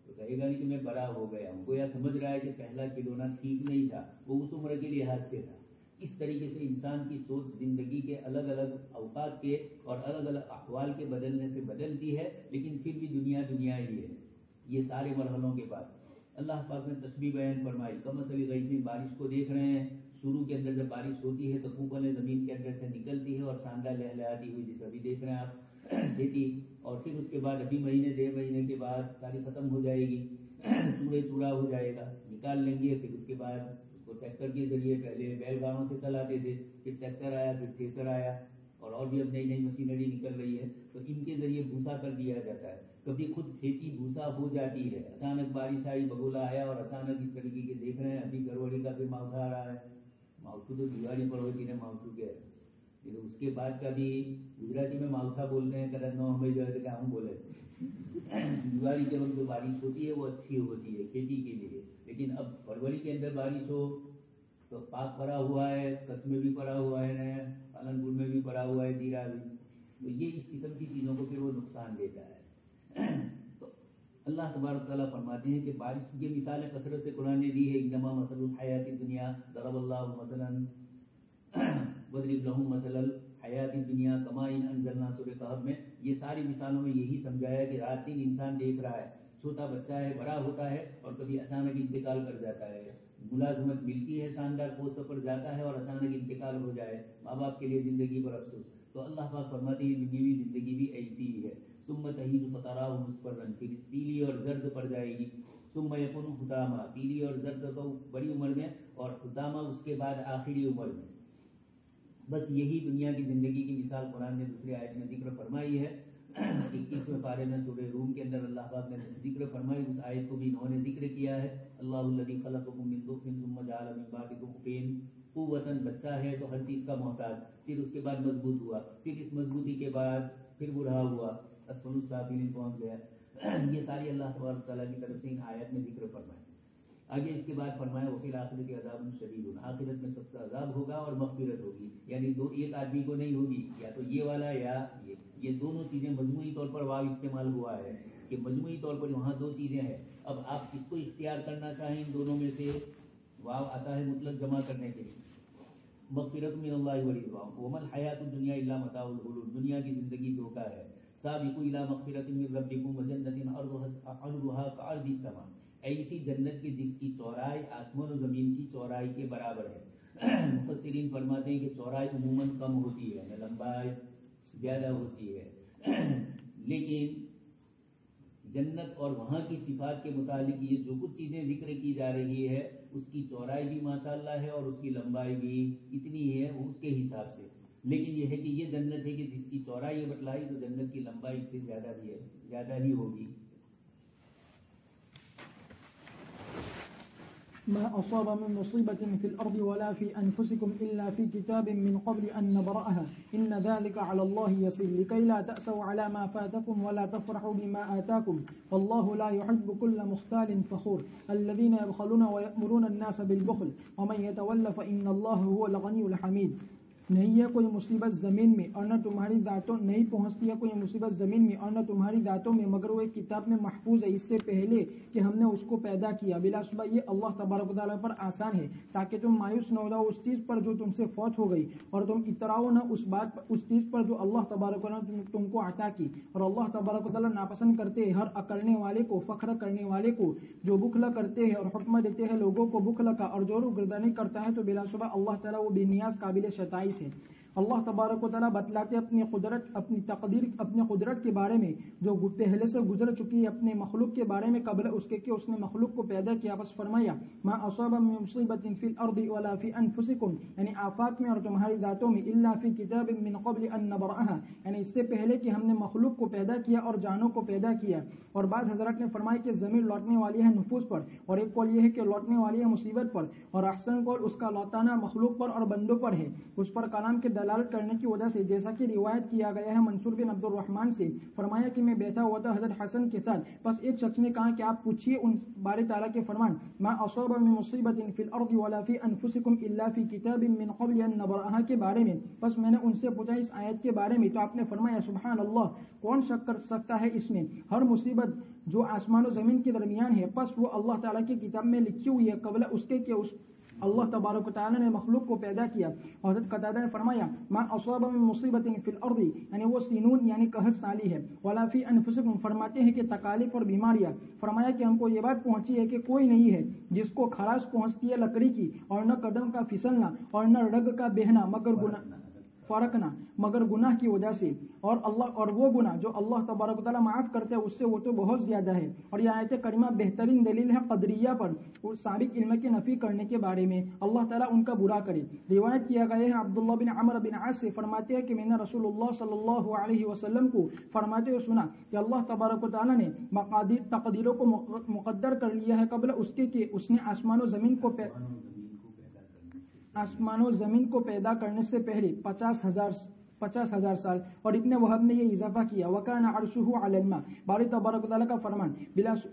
تو کہے گا نہیں کہ میں بڑا ہو گیا ہوں. گویا سمجھ رہا ہے کہ پہلا کھلونا ٹھیک نہیں تھا، وہ اس عمر کے لحاظ سے تھا. اس طریقے سے انسان کی سوچ زندگی کے الگ الگ اوقات کے اور الگ الگ احوال کے بدلنے سے بدلتی ہے، لیکن پھر بھی دنیا دنیا ہی ہے. یہ سارے مرحلوں کے بعد اللہ پاک نے تشبیہ بیان فرمائی. کمثل غیث، بارش کو دیکھ رہے ہیں، شروع کے اندر جب بارش ہوتی ہے تو پھوپھلیں زمین کے اندر سے نکلتی ہے اور سانڈا لہلہاتی ہوئی، جیسے ابھی دیکھ رہے ہیں آپ کھیتی. اور پھر اس کے بعد ابھی مہینے 1.5 مہینے کے بعد ساری ختم ہو جائے گی، چوڑے چوڑا ہو جائے گا، نکال لیں گے. پھر اس کے بعد اس کو ٹریکٹر کے ذریعے، پہلے بیل گاڑیوں سے چلاتے تھے، پھر ٹریکٹر آیا، پھر تھریشر آیا، اور بھی اب نئی نئی مشینری نکل رہی ہے. تو ان کے ذریعے بھوسا کر دیا جاتا ہے. کبھی خود کھیتی بھوسا ہو جاتی ہے، اچانک بارش آئی، بگولا آیا اور اچانک اس طریقے کے دیکھ رہے ہیں. ابھی گروڑی کا پھر ماوٹھا آ رہا ہے. ماوٹھو تو دیوالی پر ہوتی ہے، ماوٹھو کے اس کے بعد کا بھی گجراتی میں ماوٹھا بولتے ہیں. کل 9 ہمیں جو ہے کہ ہم بولے دیوالی کے وقت جو بارش ہوتی ہے وہ اچھی ہوتی ہے کھیتی کے لیے. لیکن اب فروری کے اندر بارش ہو تو پاک پڑا ہوا ہے، کچھ میں بھی پڑا ہوا ہے، پالنپور میں بھی پڑا ہوا ہے، دیرا بھی. تو یہ اس قسم کی چیزوں کو پھر وہ نقصان دیتا ہے. تو اللہ تبارک تعالیٰ فرماتے ہیں کہ بارش کی مثالیں کثرت سے قرآن نے دی ہے. انما مثل الحیات الدنیا ضرب اللہ مثلا وضرب لهم مثل الحیات الدنیا کماء انزلنا، سورۃ کہف میں یہ ساری مثالوں میں یہی سمجھایا کہ رات دن انسان دیکھ رہا ہے، چھوٹا بچہ ہے، بڑا ہوتا ہے اور کبھی اچانک انتقال کر جاتا ہے. ملازمت ملتی ہے، شاندار پوسٹ پر جاتا ہے اور اچانک انتقال ہو جائے، ماں باپ کے لیے زندگی پر افسوس. تو اللہ پاک فرماتے ہیں دنیاوی زندگی بھی ایسی ہی ہے. ثم تہیج فتراہ مصفرا، پھر پیلی اور زرد پڑ جائے گی. ثم یکون حطاما، پیلی اور زرد تو بڑی عمر میں، اور حطاما اس کے بعد آخری عمر میں. بس یہی دنیا کی زندگی کی مثال قرآن نے دوسری آیت میں ذکر فرمائی ہے. 21ویں پارے میں سورہ روم کے اندر اللہ پاک نے ذکر فرمائی، اس آیت کو بھی انہوں نے ذکر کیا ہے. اللہ الذی خلقکم من ضعف ثم جعل من بعد ضعف قوتاً، بچہ ہے تو ہر چیز کا محتاج، پھر اس کے بعد مضبوط ہوا، پھر اس مضبوطی کے بعد پھر بوڑھا ہوا، اسفل السافلین پہنچ گیا. یہ ساری اللہ تبارک تعالیٰ کی طرف سے ان آیات میں ذکر فرمائے. آگے اس کے بعد فرمایا وفی الآخرۃ عذاب شدید، آخرت میں سب کا عذاب ہوگا اور مغفرت ہوگی. یعنی ایک آدمی کو نہیں ہوگی، یا تو یہ والا یا یہ دونوں چیزیں. مجموعی طور پر واو استعمال ہوا ہے کہ مجموعی طور پر وہاں 2 چیزیں ہیں. اب آپ کس کو اختیار کرنا چاہیں ان دونوں میں سے، واو آتا ہے مطلق جمع کرنے کے لیے. مغفرت من اللہ ورضوان وما الحیات الدنیا الا متاع الغرور، دنیا کی زندگی دھوکہ ہے. سابقوا الی مغفرۃ من ربکم وجنۃ عرضها كعرض السماء، ایسی جنت کی جس کی چوڑائی آسمان و زمین کی چوڑائی کے برابر ہے. مفسرین فرماتے ہیں کہ چوڑائی عموماً کم ہوتی ہے، لمبائی زیادہ ہوتی ہے، لیکن جنت اور وہاں کی صفات کے متعلق یہ جو کچھ چیزیں ذکر کی جا رہی ہے اس کی چوڑائی بھی ماشاءاللہ ہے اور اس کی لمبائی بھی اتنی ہے اس کے حساب سے، لیکن یہ ہے کہ یہ جنت ہے کہ جس کی چوڑائی یہ بتلائی تو جنت کی لمبائی اس سے زیادہ بھی ہے، زیادہ ہی ہوگی. ما أصاب من مصيبة في الأرض ولا في أنفسكم إلا في كتاب من قبل أن نبرأها إن ذلك على الله يسير لكي لا تأسوا على ما فاتكم ولا تفرحوا بما آتاكم والله لا يحب كل مختال فخور الذين يبخلون ويأمرون الناس بالبخل ومن يتول فإن الله هو الغني الحميد. نہیں ہے کوئی مصیبت زمین میں اور نہ تمہاری دانتوں نہیں پہنچتی ہے کوئی مصیبت زمین میں اور نہ تمہاری دانتوں میں مگر وہ ایک کتاب میں محفوظ ہے اس سے پہلے کہ ہم نے اس کو پیدا کیا. بلا شبہ یہ اللہ تبارک و تعالیٰ پر آسان ہے تاکہ تم مایوس نہ ہو جاؤ اس چیز پر جو تم سے فوت ہو گئی اور تم اتراؤ نہ اس بات پر اس چیز پر جو اللہ تبارک و تعالیٰ نے تم کو عطا کی. اور اللہ تبارک و تعالیٰ ناپسند کرتے ہیں ہر اکڑنے والے کو، فخر کرنے والے کو، جو بخل کرتے ہیں اور حکم دیتے ہیں لوگوں کو بخل کا اور جو روگردانی کرتا ہے تو بلا شبہ اللہ تعالیٰ وہ بے نیاز قابل ستائش ہے. اللہ تبارک و تعالیٰ بتلاتے اپنی قدرت، اپنی تقدیر، اپنی قدرت کے بارے میں جو پہلے سے گزر چکی ہے، اپنے مخلوق کے بارے میں قبل اس کے کہ اس نے مخلوق کو پیدا کیا. بس فرمایا ما اصاب من مصیبت فی الارض ولا فی انفسکم، یعنی آفات میں اور تمہاری ذاتوں میں، الا فی کتاب من قبل ان نبرأها، یعنی اس سے پہلے کہ ہم نے مخلوق کو پیدا کیا اور جانوں کو پیدا کیا. اور بعض حضرات نے فرمایا کہ زمین لوٹنے والی ہے نفوس پر، اور ایک قول یہ ہے کہ لوٹنے والی ہے مصیبت پر، اور احسن قول اس کا لوٹانا مخلوق پر اور بندوں پر ہے. اس پر کلام کے دلالت کرنے کی وجہ سے جیسا کہ روایت کیا گیا ہے منصور بن عبد الرحمن سے، فرمایا کہ میں بیٹھا ہوا تھا حضرت حسن کے ساتھ، بس ایک شخص نے کہا کہ آپ پوچھیے ان باری تعالیٰ کے فرمان ما اصاب من مصیبت فی الارض ولا فی انفسکم الا فی کتاب من قبل ان نبرأها کے بارے میں. بس میں نے ان سے پوچھا اس آیت کے بارے میں تو آپ نے فرمایا سبحان اللہ، کون شک کر سکتا ہے اس میں، ہر مصیبت جو آسمان و زمین کے درمیان ہے بس وہ اللہ تعالیٰ کی کتاب میں لکھی ہوئی ہے قبل اس کے کہ اس اللہ تبارک و تعالیٰ نے مخلوق کو پیدا کیا. حضرت قتادہ نے فرمایا ما اصاب من مصیبت فی الارض، یعنی وہ سینون یعنی قحط سالی ہے، ولا فی انفسکم فرماتے ہیں کہ تکالیف اور بیماریاں. فرمایا کہ ہم کو یہ بات پہنچی ہے کہ کوئی نہیں ہے جس کو خراش پہنچتی ہے لکڑی کی، اور نہ قدم کا پھسلنا اور نہ رگ کا بہنا مگر گناہ فرقنا مگر گناہ کی وجہ سے، اور اللہ اور وہ گناہ جو اللہ تبارک و تعالیٰ معاف کرتے ہیں اس سے وہ تو بہت زیادہ ہے. اور یہ آیت کریمہ بہترین دلیل ہے قدریہ پر اور سابق علم کے نفی کرنے کے بارے میں، اللہ تعالیٰ ان کا برا کرے. روایت کیا گیا ہے عبداللہ بن عمر بن عاص سے، فرماتے ہیں کہ میں نے رسول اللہ صلی اللہ علیہ وسلم کو فرماتے ہوئے سنا کہ اللہ تبارک و تعالیٰ نے تقدیروں کو مقدر کر لیا ہے قبل اس کے کہ اس نے آسمان و زمین کو پیدا کرنے سے پہلے 50,000 سال. اور ابن وہب نے یہ اضافہ کیا وکان عرشہ علی الماء، باری تبارک و تعالیٰ کا فرمان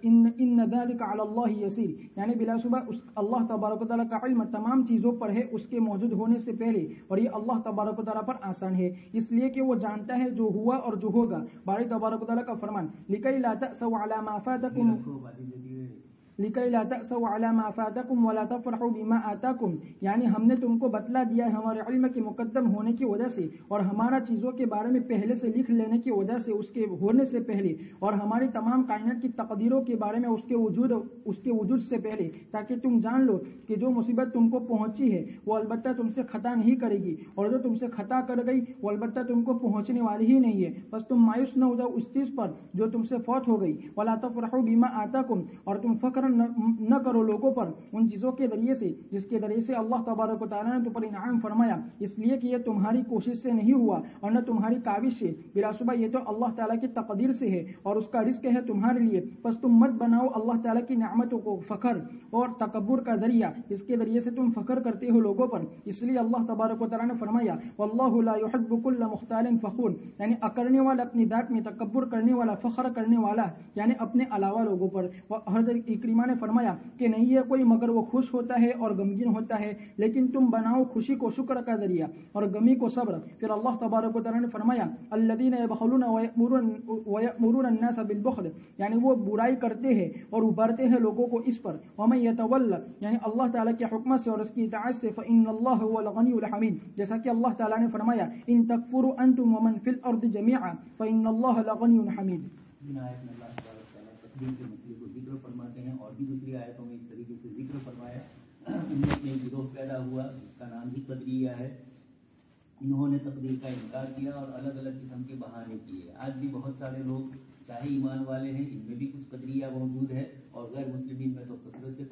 ان ذلک علی اللہ یسیر، یعنی بلا شبہ اللہ تبارک و تعالیٰ کا علم تمام چیزوں پر ہے اس کے موجود ہونے سے پہلے، اور یہ اللہ تبارک و تعالیٰ پر آسان ہے اس لیے کہ وہ جانتا ہے جو ہوا اور جو ہوگا. باری تبارک و تعالیٰ کا فرمان لکی لا تأسوا علی ما فاتکم لکی لا تأسوا علی ما فاتکم ولا تفرحوا بما آتاکم، یعنی ہم نے تم کو بتلا دیا ہے ہمارے علم کے مقدم ہونے کی وجہ سے اور ہمارا چیزوں کے بارے میں پہلے سے لکھ لینے کی وجہ سے اس کے ہونے سے پہلے، اور ہماری تمام کائنات کی تقدیروں کے بارے میں اس کے وجود سے پہلے، تاکہ تم جان لو کہ جو مصیبت تم کو پہنچی ہے وہ البتہ تم سے خطا نہیں کرے گی، اور جو تم سے خطا کر گئی وہ البتہ تم کو پہنچنے والی ہی نہیں ہے. بس تم مایوس نہ ہو جاؤ اس چیز پر جو تم سے فوت ہو گئی. ولا تفرحوا بما آتاکم، اور تم فخر نہ کرو لوگوں پر ان چیزوں کے ذریعے سے جس کے ذریعے سے اللہ تبارک و تعالیٰ نے تم پر انعام فرمایا، اس لیے کہ یہ تمہاری کوشش سے نہیں ہوا اور نہ تمہاری کاوش سے، بلا شبہ یہ تو اللہ تعالیٰ کی تقدیر سے ہے اور اس کا رزق ہے تمہارے لیے. بس تم مت بناؤ اللہ تعالیٰ کی نعمتوں کو فخر اور تکبر کا ذریعہ جس کے ذریعے سے تم فخر کرتے ہو لوگوں پر. اس لیے اللہ تبارک و تعالیٰ نے فرمایا واللہ لا يحب كل مختال فخور، یعنی اکڑنے والا، اپنی ذات میں تکبر کرنے والا، فخر کرنے والا یعنی اپنے علاوہ لوگوں پر. حضرت اکرمہ نے فرمایا کہ نہیں ہے کوئی مگر وہ خوش ہوتا ہے اور غمگین ہوتا ہے، لیکن تم بناؤ خوشی کو شکر کا ذریعہ اور غمی کو صبر. پھر اللہ تبارک و تعالیٰ نے فرمایا الذین یبخلون ویأمرون الناس بالبخل، یعنی وہ برائی کرتے ہیں اور ابھرتے ہیں لوگوں کو اس پر. ومن یتول، یعنی اللہ تعالیٰ کے حکم سے اور اس کی اطاعت سے، فإن اللہ هو الغنی الحمید، جیسا کہ اللہ تعالیٰ نے فرمایا ان تکفروا انتم ومن فی الارض جميعا فإن اللہ لغنی حمید. ذکر فرماتے ہیں اور بھی دوسری آیتوں میں اس طریقے سے ذکر فرمایا. امت میں گروہ پیدا ہوا جس کا نام ہی قدریہ ہے. انہوں نے تقدیر کا انکار کیا اور الگ الگ قسم کے بہانے کیے. آج بھی بہت سارے لوگ چاہے ایمان والے ہیں ان میں بھی کچھ قدریہ موجود ہے، اور غیر مسلمین میں تو کثرت سے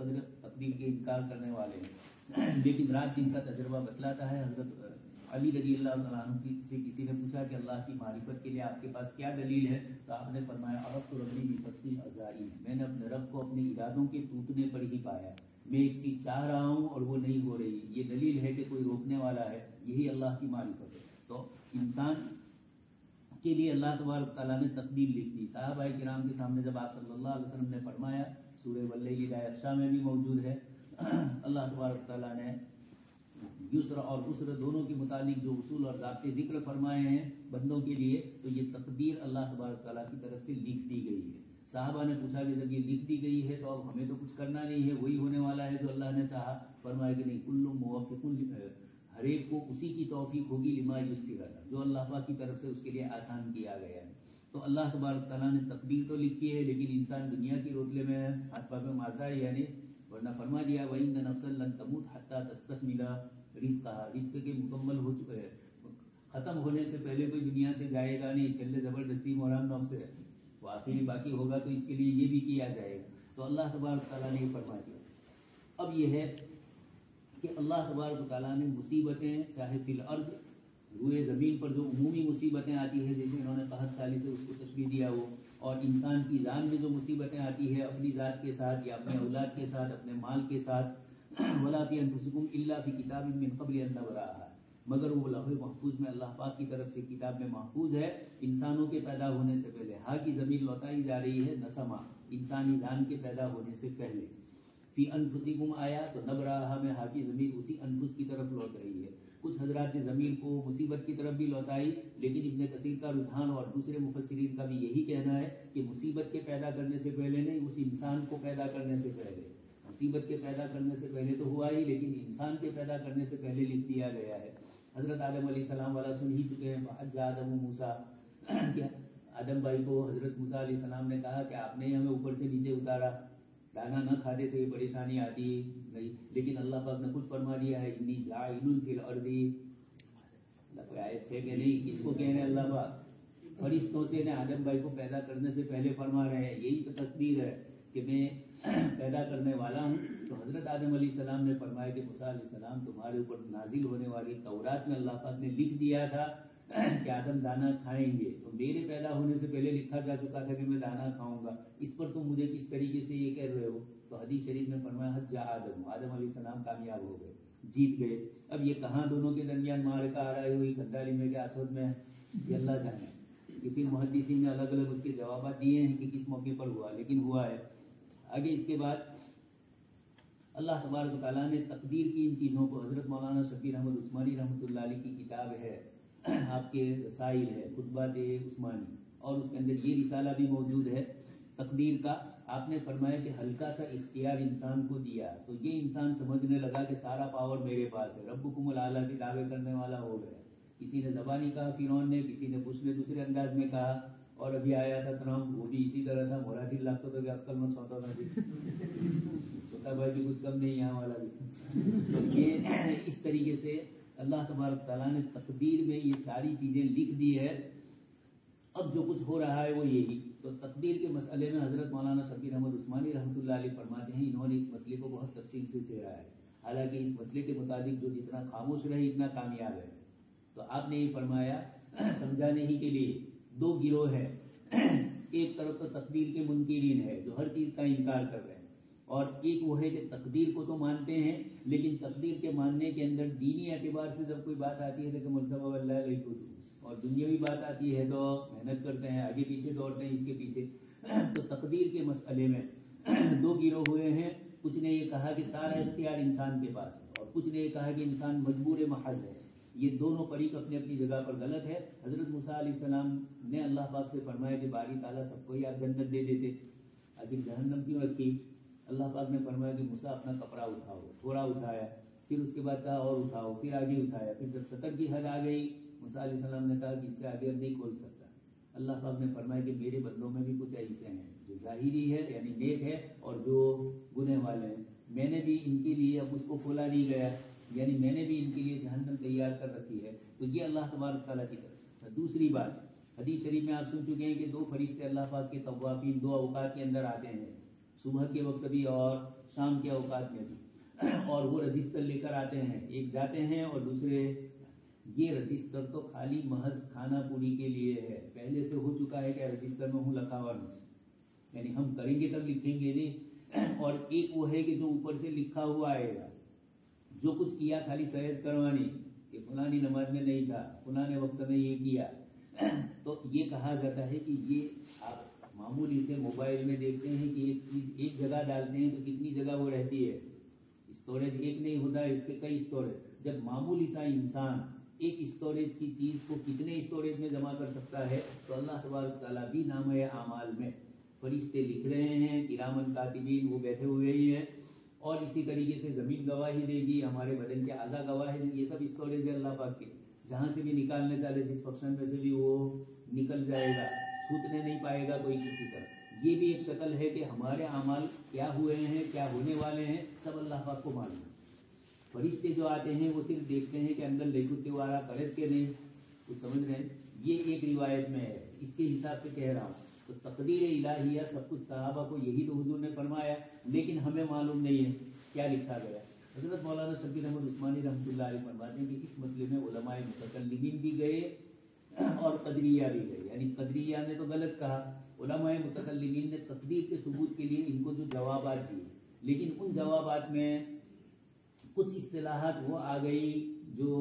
تقدیر کے انکار کرنے والے ہیں، لیکن رات دن کا تجربہ بتلاتا ہے۔ حضرت علی رضی اللہ تعالیٰ عنہ سے کسی نے پوچھا کہ اللہ کی معرفت کے لیے آپ کے پاس کیا دلیل ہے؟ تو آپ نے فرمایا عرفت ربی بفصل اعضائی، میں نے اپنے رب کو اپنے ارادوں کے ٹوٹنے پر ہی پایا، میں ایک چیز چاہ رہا ہوں اور وہ نہیں ہو رہی، یہ دلیل ہے کہ کوئی روکنے والا ہے، یہی اللہ کی معرفت ہے۔ تو انسان کے لیے اللہ تبارک تعالیٰ نے تقدیر لکھ دی۔ صحابہ کرام کے سامنے جب آپ صلی اللہ علیہ وسلم نے فرمایا، سورہ واللیل اذا یغشی میں بھی موجود ہے، اللہ تبارک تعالیٰ نے یسر اور عسر دونوں کے متعلق جو اصول اور ضابطے ذکر فرمائے ہیں بندوں کے لیے، تو یہ تقدیر اللہ تبارک تعالیٰ کی طرف سے لکھ دی گئی ہے۔ صحابہ نے پوچھا کہ جب یہ لکھ دی گئی ہے تو اب ہمیں تو کچھ کرنا نہیں ہے، وہی ہونے والا ہے جو اللہ نے چاہا؟ فرمایا کہ نہیں، کل موفق، ہر ایک کو اسی کی توفیق ہوگی لما یسر، جو اللہ پاک کی طرف سے اس کے لیے آسان کیا گیا ہے۔ تو اللہ تبارک تعالیٰ نے تقدیر تو لکھی ہے، لیکن انسان دنیا کی روتلے میں ہاتھ پاک میں مارتا ہے، یعنی ورنہ فرما دیا وَإِنَّ نَفْسًا لَن تَمُوتَ حَتَّى تَسْتَكْمِلَ رِزْقَهَا، رزق کے مکمل ہو چکے ہیں، ختم ہونے سے پہلے کوئی دنیا سے جائے گا نہیں، چھلے زبردستی مولانا نام سے وہ آخری باقی ہوگا، تو اس کے لیے یہ بھی کیا جائے گا۔ تو اللہ تبارک تعالیٰ نے یہ فرما دیا۔ اب یہ ہے کہ اللہ تبارک تعالیٰ نے مصیبتیں، چاہے فی الارض، روئے زمین پر جو عمومی مصیبتیں آتی ہے، جیسے انہوں نے قحط سالی سے اس کو تشبیہ دیا ہو، اور انسان کی جان میں جو مصیبتیں آتی ہے اپنی ذات کے ساتھ یا اپنے اولاد کے ساتھ، اپنے مال کے ساتھ، وَلَا فِي أَنفُسِكُمْ إِلَّا فِي كِتَابٍ مِّن قَبْلِ أَن نَّبْرَأَهَا، مگر وہ لوح محفوظ میں اللہ پاک کی طرف سے کتاب میں محفوظ ہے، انسانوں کے پیدا ہونے سے پہلے۔ ہاں کی ضمیر لوٹائی جا رہی ہے نسما، انسانی جان کے پیدا ہونے سے پہلے۔ فی انفسکم آیا تو نبرأہا میں ہاں کی ضمیر اسی انفس کی طرف لوٹ رہی ہے۔ کچھ حضرات نے ضمیر کو مصیبت کی طرف بھی لوٹائی، لیکن ابن کثیر کا رجحان اور دوسرے مفسرین کا بھی یہی کہنا ہے کہ مصیبت کے پیدا کرنے سے پہلے نہیں، اس انسان کو پیدا کرنے سے پہلے۔ مصیبت کے پیدا کرنے سے پہلے تو ہوا ہی، لیکن انسان کے پیدا کرنے سے پہلے لکھ دیا گیا ہے۔ حضرت آدم علیہ السلام والا سن ہی چکے ہیں، فحج آدم موسیٰ، کیا آدم بھائی کو حضرت موسیٰ علیہ السلام نے کہا کہ آپ نے ہمیں اوپر سے نیچے اتارا، دانا نہ کھاتے تو یہ پریشانی آتی نہیں، لیکن اللہ پاک نے خود فرما دیا ہے انی جاعل فی الارض، اللہ کوئی آیت ہے کہ نہیں، کس کو کہہ رہے ہیں اللہ پاک؟ فرشتوں سے نے آدم بھائی کو پیدا کرنے سے پہلے فرما رہے ہیں، یہی تو تقدیر ہے کہ میں پیدا کرنے والا ہوں۔ تو حضرت آدم علیہ السلام نے فرمایا کہ موسیٰ علیہ السلام تمہارے اوپر نازل ہونے والی تورات میں اللہ پاک نے لکھ دیا تھا کہ آدم دانا کھائیں گے، تو میرے پیدا ہونے سے پہلے لکھا جا چکا تھا کہ میں دانا کھاؤں گا، اس پر تم مجھے کس طریقے سے یہ کہہ رہے ہو؟ تو حدیث شریف میں فرمایا حج آدم، آدم علیہ السلام کامیاب ہو گئے، جیت گئے۔ اب یہ کہاں دونوں کے درمیان معرکہ آ رہا ہے، وہی کندالی میں کہ اسود میں، یہ اللہ جانے۔ یہ پھر محدثین نے الگ الگ اس کے جوابات دیے ہیں کہ کس موقع پر ہوا، لیکن ہوا ہے۔ آگے اس کے بعد اللہ تبارک تعالیٰ نے تقدیر کی ان چیزوں کو، حضرت مولانا شفیع احمد عثمانی رحمۃ اللہ علیہ کی کتاب ہے، آپ کے رسائل ہے، خطبات عثمانی، اور اس کے اندر یہ رسالہ بھی موجود ہے تقدیر کا۔ آپ نے فرمایا کہ ہلکا سا اختیار انسان کو دیا تو یہ انسان سمجھنے لگا کہ سارا پاور میرے پاس ہے، ربکم الاعلیٰ کے دعوے کرنے والا ہو گیا۔ کسی نے زبانی کہا فرعون نے، کسی نے بش نے دوسرے انداز میں کہا، اور ابھی آیا تھا ٹرمپ، وہ بھی اسی طرح تھا، موراٹی لاکھوں تو عقل مت سوتا تھا، چھوٹا بھائی بھی کچھ کم نہیں، یہاں والا بھی۔ تو یہ اس طریقے سے اللہ تبارک تعالیٰ نے تقدیر میں یہ ساری چیزیں لکھ دی ہے۔ اب جو کچھ ہو رہا ہے وہ یہی، تو تقدیر کے مسئلے میں حضرت مولانا شفیع احمد عثمانی رحمۃ اللہ علیہ فرماتے ہیں، انہوں نے اس مسئلے کو بہت تفصیل سے سیرا ہے، حالانکہ اس مسئلے کے مطابق جو جتنا خاموش رہے اتنا کامیاب ہے۔ تو آپ نے یہ فرمایا سمجھانے ہی کے لیے دو گروہ ہیں، ایک طرف تو تقدیر کے منکرین ہے جو ہر چیز کا انکار کر رہے ہیں، اور ایک وہ ہے کہ تقدیر کو تو مانتے ہیں، لیکن تقدیر کے ماننے کے اندر دینی اعتبار سے جب کوئی بات آتی ہے تو ملزم اللہ علیہ کو، اور دنیاوی بات آتی ہے تو محنت کرتے ہیں، آگے پیچھے دوڑتے ہیں اس کے پیچھے۔ تو تقدیر کے مسئلے میں دو گروہ ہوئے ہیں، کچھ نے یہ کہا کہ سارا اختیار انسان کے پاس ہے، اور کچھ نے یہ کہا کہ انسان مجبور محض ہے۔ یہ دونوں فریق اپنی اپنی جگہ پر غلط ہے۔ حضرت موسیٰ علیہ السلام نے اللہ پاک سے فرمایا کہ باری تعالیٰ سب کو ہی آپ جنت دے دیتے، آخر جہنم کیوں رکھی؟ اللہ پاک نے فرمایا کہ موسیٰ اپنا کپڑا اٹھاؤ، تھوڑا اٹھایا، پھر اس کے بعد کہا اور اٹھاؤ، پھر آگے اٹھایا، پھر جب 70 کی حد آ گئی موسیٰ علیہ السلام نے کہا کہ اس سے آگے اب نہیں کھول سکتا۔ اللہ پاک نے فرمایا کہ میرے بندوں میں بھی کچھ ایسے ہیں جو ظاہری ہے یعنی نیک ہے، اور جو گنہ والے ہیں، میں نے بھی ان کے لیے اب اس کو کھولا نہیں گیا، یعنی میں نے بھی ان کے لیے جہنم تیار کر رکھی ہے۔ تو یہ اللہ تبارک تعالیٰ کی طرف۔ دوسری بات حدیث شریف میں آپ سن چکے ہیں کہ 2 فرشتے اللہ پاک کے طوافین 2 اوقات کے اندر آتے ہیں، صبح کے وقت بھی اور شام کے اوقات میں بھی، اور وہ رجسٹر لے کر آتے ہیں، ایک جاتے ہیں اور دوسرے، یہ رجسٹر تو خالی محض کھانا پوری کے لیے ہے، پہلے سے ہو چکا ہے کہ رجسٹر میں ہوں لکھا ہوا نہیں، یعنی ہم کریں گے تب لکھیں گے نہیں، اور ایک وہ ہے کہ جو اوپر سے لکھا ہوا آئے گا، جو کچھ کیا خالی سہج کروانی کہ فلانی نماز میں نہیں تھا، فلاں وقت میں یہ کیا، تو یہ کہا جاتا ہے کہ یہ آپ معمولی سے موبائل میں دیکھتے ہیں کہ ایک چیز ایک جگہ ڈالتے ہیں تو کتنی جگہ وہ رہتی ہے، اسٹوریج ایک نہیں ہوتا ہے، اس کے کئی اسٹوریج، جب معمولی سا انسان ایک اسٹوریج کی چیز کو کتنے اسٹوریج میں جمع کر سکتا ہے، تو اللہ تبارک تعالیٰ بھی نامہ اعمال میں فرشتے لکھ رہے ہیں، کرامن کاتبین وہ بیٹھے ہوئے ہی ہیں، اور اسی طریقے سے زمین گواہی دے گی، ہمارے بدن کے اعضاء گواہی دیں گے، یہ سب اسٹوریج ہے اللہ پاک کے، جہاں سے بھی نکالنے چالے جس فنکشن میں سے بھی وہ نکل جائے گا، چھوٹنے نہیں پائے گا کوئی کسی طرح۔ یہ بھی ایک شکل ہے کہ ہمارے اعمال کیا ہوئے ہیں، کیا ہونے والے ہیں، سب اللہ پاک کو معلوم ہے۔ فرشتے جو آتے ہیں وہ صرف دیکھتے ہیں کہ اندر لیکھتے والا کرت کے نہیں، کچھ سمجھ رہے ہیں، یہ ایک روایت میں ہے، اس کے حساب سے کہہ رہا ہوں۔ تو تقدیر الہیہ سب کچھ صحابہ کو یہی تو حضور نے فرمایا، لیکن ہمیں معلوم نہیں ہے کیا لکھا گیا۔ حضرت مولانا شبیر احمد عثمانی رحمۃ اللہ علیہ فرماتے ہیں کہ اس مسئلے میں علماء متکلمین بھی گئے اور قدریہ بھی گئے، یعنی قدریہ نے تو غلط کہا، علماء متکلمین نے تقدیر کے ثبوت کے لیے ان کو جو جوابات دیے، لیکن ان جوابات میں کچھ اصطلاحات وہ آ گئی جو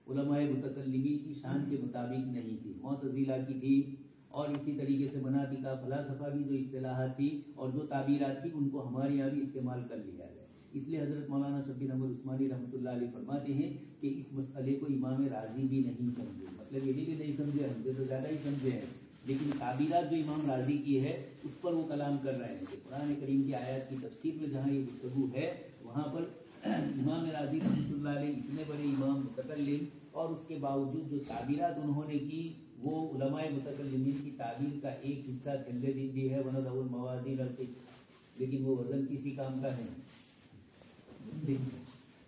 علماء متکلمین کی شان کے مطابق نہیں تھی، معتزلہ کی تھی، اور اسی طریقے سے مناطق فلاسفہ کی جو اصطلاحات تھی اور جو تعبیرات تھی ان کو ہمارے یہاں بھی استعمال کر لیا گیا۔ اس لیے حضرت مولانا شبیر احمد عثمانی رحمۃ اللہ علیہ فرماتے ہیں کہ اس مسئلے کو امام راضی بھی نہیں سمجھے، مطلب یہ نہیں سمجھے، ہم سے تو زیادہ ہی سمجھے ہیں، لیکن تعبیرات جو امام راضی کی ہے اس پر وہ کلام کر رہے ہیں کہ قرآن کریم کی آیات کی تفسیر میں جہاں یہ گفتگو ہے وہاں پر امام راضی رحمۃ اللہ علیہ اتنے بڑے امام متکلم، اور اس کے باوجود جو تعبیرات انہوں نے کی وہ علماء متکلمین کی تعبیر کا ایک حصہ چندے دن بھی ہے، وَنَضَعُ الْمَوَازِينَ الْقِسْطَ، لیکن وہ وزن کسی کام کا نہیں،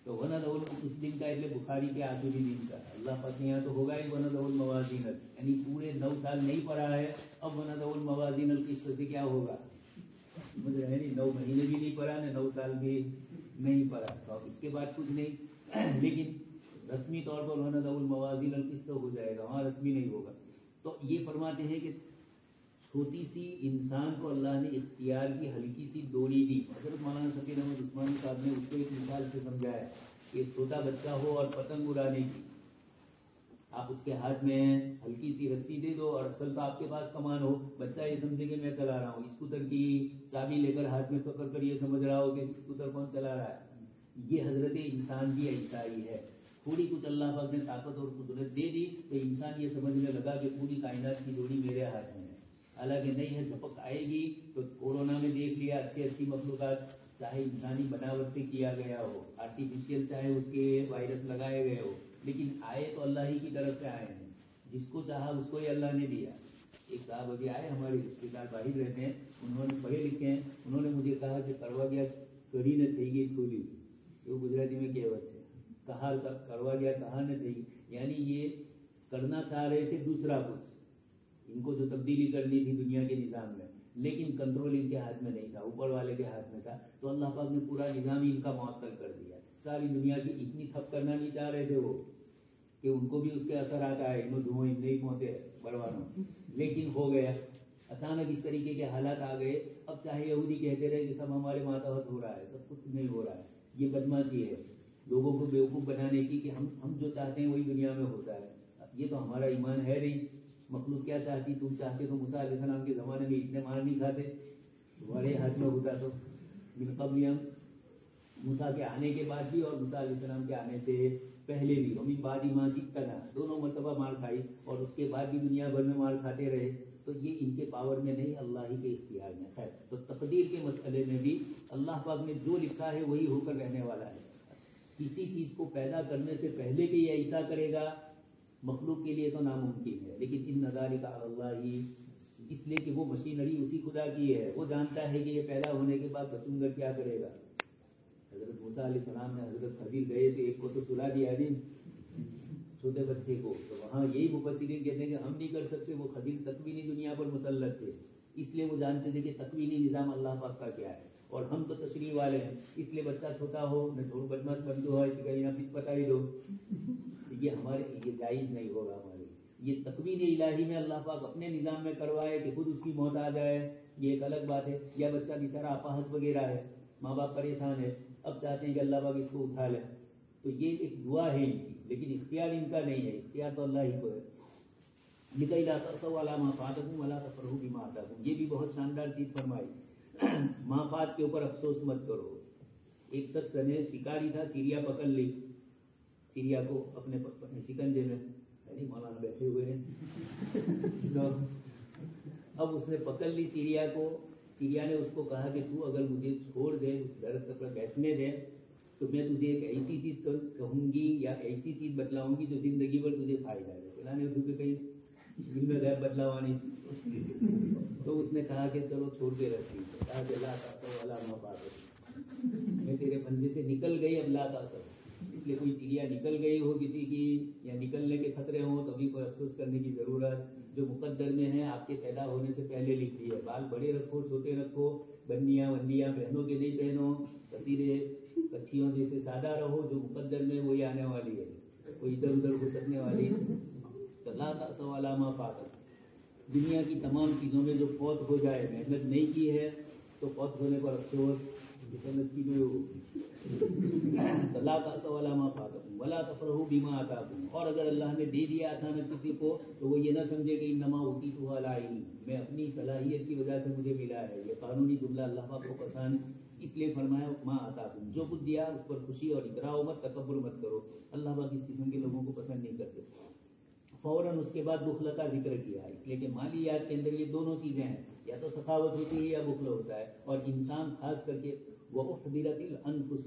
تو وَنَضَعُ اس دن کا એટલે بخاری کے آخری دن کا، اللہ پاک یہاں تو ہوگا ہی وَنَضَعُ الْمَوَازِينَ، یعنی پورے 9 سال نہیں پڑھا ہے، اب وَنَضَعُ الْمَوَازِينَ الْقِسْطَ سے کیا ہوگا، مجھے ہے نہیں، 9 مہینے بھی نہیں پڑھا نہ 9 سال بھی نہیں پڑھا، تو اب اس کے بعد کچھ نہیں، لیکن رسمی طور پر وَنَضَعُ الْمَوَازِينَ الْقِسْطَ ہو جائے گا، وہاں رسمی نہیں ہوگا۔ تو یہ فرماتے ہیں کہ چھوٹی سی انسان کو اللہ نے اختیار کی ہلکی سی ڈوری دی۔ حضرت مولانا شبیر احمد عثمانی صاحب نے اس کو ایک مثال سے سمجھایا کہ چھوٹا بچہ ہو اور پتنگ اڑانے کی، آپ اس کے ہاتھ میں ہلکی سی رسی دے دو اور اصل تو آپ کے پاس کمان ہو، بچہ یہ سمجھے کہ میں چلا رہا ہوں، اسکوٹر کی چابی لے کر ہاتھ میں پکڑ کر یہ سمجھ رہا ہو کہ اسکوٹر کون چلا رہا ہے۔ یہ حضرت انسان کی ایسا ہی ہے، تھوڑی کچھ اللہ پاک نے طاقت اور قدرت دے دی تو انسان یہ سمجھنے لگا کہ پوری کائنات کی ڈوری میرے ہاتھ میں ہے، حالانکہ نہیں ہے، جھپک آئے گی تو کورونا میں دیکھ لیا اچھی مخلوقات، چاہے انسانی بناوٹ سے کیا گیا ہو، آرٹیفیشیل چاہے اس کے وائرس لگائے گئے ہو، لیکن آئے تو اللہ ہی کی طرف سے آئے ہیں، جس کو چاہا اس کو ہی اللہ نے دیا۔ ایک صاحب ابھی آئے ہمارے رشتے دار باہر رہتے ہیں، انہوں نے پڑھے لکھے ہیں، انہوں نے مجھے کہا کہ کروا گیا کڑی نہ تھئی گئی کھولی، جو گجراتی میں کہوت ہے، کہا کروا گیا کہاں نہ تھئی، یعنی یہ کرنا چاہ رہے تھے دوسرا کچھ، ان کو جو تبدیلی کرنی تھی دنیا کے نظام میں، لیکن کنٹرول ان کے ہاتھ میں نہیں تھا، اوپر والے کے ہاتھ میں تھا، تو اللہ پاک نے پورا نظام ہی ان کا معطل کر دیا۔ ساری دنیا کی اتنی تھپ کرنا نہیں چاہ رہے تھے وہ کہ ان کو بھی اس کے اثرات آئے، انہوں دھوئیں نہیں پہنچے بروانوں، لیکن ہو گیا اچانک، اس طریقے کے حالات آ گئے۔ اب چاہے یہودی کہتے رہے کہ سب ہمارے ماتحت ہو رہا ہے، سب کچھ نہیں ہو رہا ہے، یہ بدماشی ہے لوگوں کو بیوقوف بنانے کی کہ ہم جو چاہتے ہیں وہی دنیا میں ہوتا ہے۔ یہ تو ہمارا ایمان ہے نہیں، مخلوق کیا چاہتی، تم چاہتے تو موسیٰ علیہ السلام کے زمانے میں اتنے مار نہیں کھاتے، تمہارے ہاتھ میں ہوتا تو من قبل موسیٰ کے آنے کے بعد بھی اور موسیٰ علیہ السلام کے آنے سے پہلے بھی، ومن بعد ما جئتنا، دونوں مرتبہ مار کھائی اور اس کے بعد بھی دنیا بھر میں مار کھاتے رہے، تو یہ ان کے پاور میں نہیں، اللہ ہی کے اختیار میں۔ خیر، تو تقدیر کے مسئلے میں بھی اللہ پاک نے جو لکھا ہے وہی ہو کر رہنے والا ہے۔ کسی چیز کو پیدا کرنے سے پہلے کہ یہ ایسا کرے گا مخلوق کے لیے تو ناممکن ہے، لیکن ان ذالک علی اللہ، اس لیے کہ وہ مشینری اسی خدا کی ہے، وہ جانتا ہے کہ یہ پیدا ہونے کے بعد بچوں کیا کرے گا۔ حضرت موسیٰ علیہ السلام نے حضرت خضر گئے تھے، ایک کو تو سلا دیا نہیں، چھوٹے بچے کو، تو وہاں یہی مفسرین کہتے ہیں کہ ہم نہیں کر سکتے. وہ خضر تکوینی دنیا پر مسلط تھے، اس لیے وہ جانتے تھے کہ تکوینی نظام اللہ پاک کا کیا ہے، اور ہم تو تشریح والے ہیں، اس لیے بچہ چھوٹا ہو نہ چھوڑ بدماش بنتے ہے کہیں نہ کچھ پتہ ہی دو. یہ ہمارے یہ جائز نہیں ہوگا. ہمارے یہ تکوین الہی میں اللہ پاک اپنے نظام میں کروائے کہ خود اس کی موت آ جائے، یہ ایک الگ بات ہے. یا بچہ بیچارہ اپاہج وغیرہ ہے، ماں باپ پریشان ہے، اب چاہتے ہیں کہ اللہ پاک اس کو اٹھا لے، تو یہ ایک دعا ہے ان کی، لیکن اختیار ان کا نہیں ہے، اختیار تو اللہ ہی کو ہے. لِكَيْ لَا تَأْسَوْا عَلَىٰ مَا فَاتَكُمْ وَلَا تَفْرَحُوا بِمَا آتَاكُمْ. یہ بھی بہت شاندار چیز فرمائی. ماں فات کے اوپر افسوس مت کرو. ایک شخص نے شکاری تھا، چڑیا پکڑ لی، چڑیا کو اپنے شکنجے میں، مولانا بیٹھے ہوئے ہیں، اب اس نے پکڑ لی چڑیا کو. چڑیا نے اس کو کہا کہ تو اگر مجھے چھوڑ دے، اس درخت پر بیٹھنے دے، تو میں تجھے ایک ایسی چیز کہوں گی یا ایسی چیز بتلاؤں گی جو زندگی بھر تجھے فائدہ ہے. فلاں نے کہیں دل میں غیر بدلاوا نہیں، تو اس نے کہا کہ چلو چھوڑ کے رکھتی. کہا کہ لا تأسوا علی ما فاتکم، میں تیرے پنجے سے نکل گئی، اب لا تأسوا. اس لیے کوئی چڑیا نکل گئی ہو کسی کی یا نکلنے کے خطرے ہوں تو ابھی کوئی افسوس کرنے کی ضرورت. جو مقدر میں ہے آپ کے پیدا ہونے سے پہلے لکھی ہے. بال بڑے رکھو چھوٹے رکھو، بندیاں وندیاں پہنو کہ نہیں پہنو، تصویریں کچھیوں جیسے سادہ رہو، جو مقدر میں وہی آنے والی ہے، کوئی ادھر ادھر گھسکنے والی ہے. تو لا تأسوا علی ما فاتکم. دنیا کی تمام چیزوں میں جو فوت ہو جائے، محنت نہیں کی ہے تو فوت ہونے پر افسوس، محنت کی لا تأسوا علی ما فاتکم ولا تفرحوا بما آتاکم. اور اگر اللہ نے دے دیا اچانک کسی کو تو وہ یہ نہ سمجھے کہ انما اوتیتہ علی علم، میں اپنی صلاحیت کی وجہ سے مجھے ملا ہے. یہ قانونی جملہ اللہ پاک کو پسند، اس لیے فرمایا ما آتاکم، جو کچھ دیا اس پر خوشی اور اقرار مت، تکبر مت کرو. اللہ پاک اس قسم کے لوگوں کو پسند نہیں کرتے. فوراً اس کے بعد بخل کا ذکر کیا، اس لیے کہ مالیات کے اندر یہ دونوں چیزیں ہیں، یا تو سخاوت ہوتی ہے یا بخل ہوتا ہے. اور انسان خاص کر کے وَأُحْضِرَتِ الْأَنفُسُ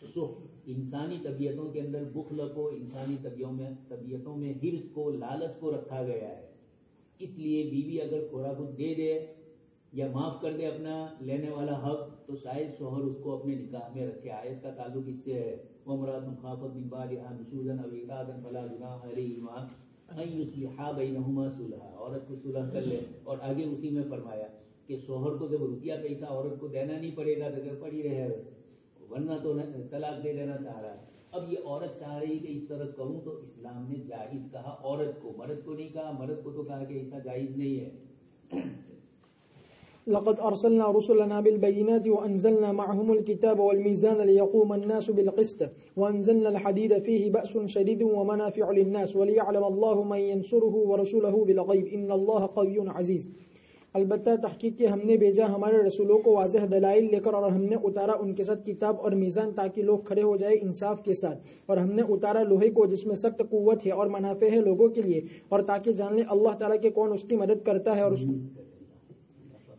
الشُّحَّ، انسانی طبیعتوں کے اندر بخل کو، انسانی طبیعتوں میں حرص کو، لالچ کو رکھا گیا ہے. اس لیے بیوی اگر تھوڑا کچھ دے دے یا معاف کر دے اپنا لینے والا حق، تو شاید شوہر اس کو اپنے نکاح میں رکھے. آیت کا تعلق اس سے ہے، وَامْرَأَةٌ خَافَتْ مِن بَعْلِهَا نُشُوزًا أَوْ إِعْرَاضًا فَلَا جُنَاحَ عَلَيْهِمَا أَن يُصْلِحَا بَيْنَهُمَا صُلْحًا. عورت کو صلح کر لے. اور آگے اسی میں فرمایا کہ شوہر کو جب روپیہ پیسہ عورت کو دینا نہیں پڑے گا تو اگر پڑی رہے، ورنہ تو طلاق دے دینا چاہ رہا ہے. اب یہ عورت چاہ رہی کہ اس طرح کروں تو اسلام نے جائز کہا عورت کو، مرد کو نہیں کہا. مرد کو تو کہا کہ ایسا جائز نہیں ہے. لقد أرسلنا رسلنا بالبينات وأنزلنا معهم الكتاب والميزان ليقوم الناس بالقسط وأنزلنا الحديد فيه بأس شديد ومنافع للناس وليعلم الله من ينصره ورسوله بالغيب إن الله قوي عزيز. البتہ تحقیق کہ ہم نے بھیجا ہمارے رسولوں کو واضح دلائل لے کر، اور ہم نے اتارا ان کے ساتھ کتاب اور میزان تاکہ لوگ کھڑے ہو جائے انصاف کے ساتھ. اور ہم نے اتارا لوہے کو جس میں سخت قوت ہے اور منافع ہے لوگوں کے لیے، اور تاکہ جان لیں اللہ تعالیٰ کہ کون اس کی مدد کرتا ہے، اور اس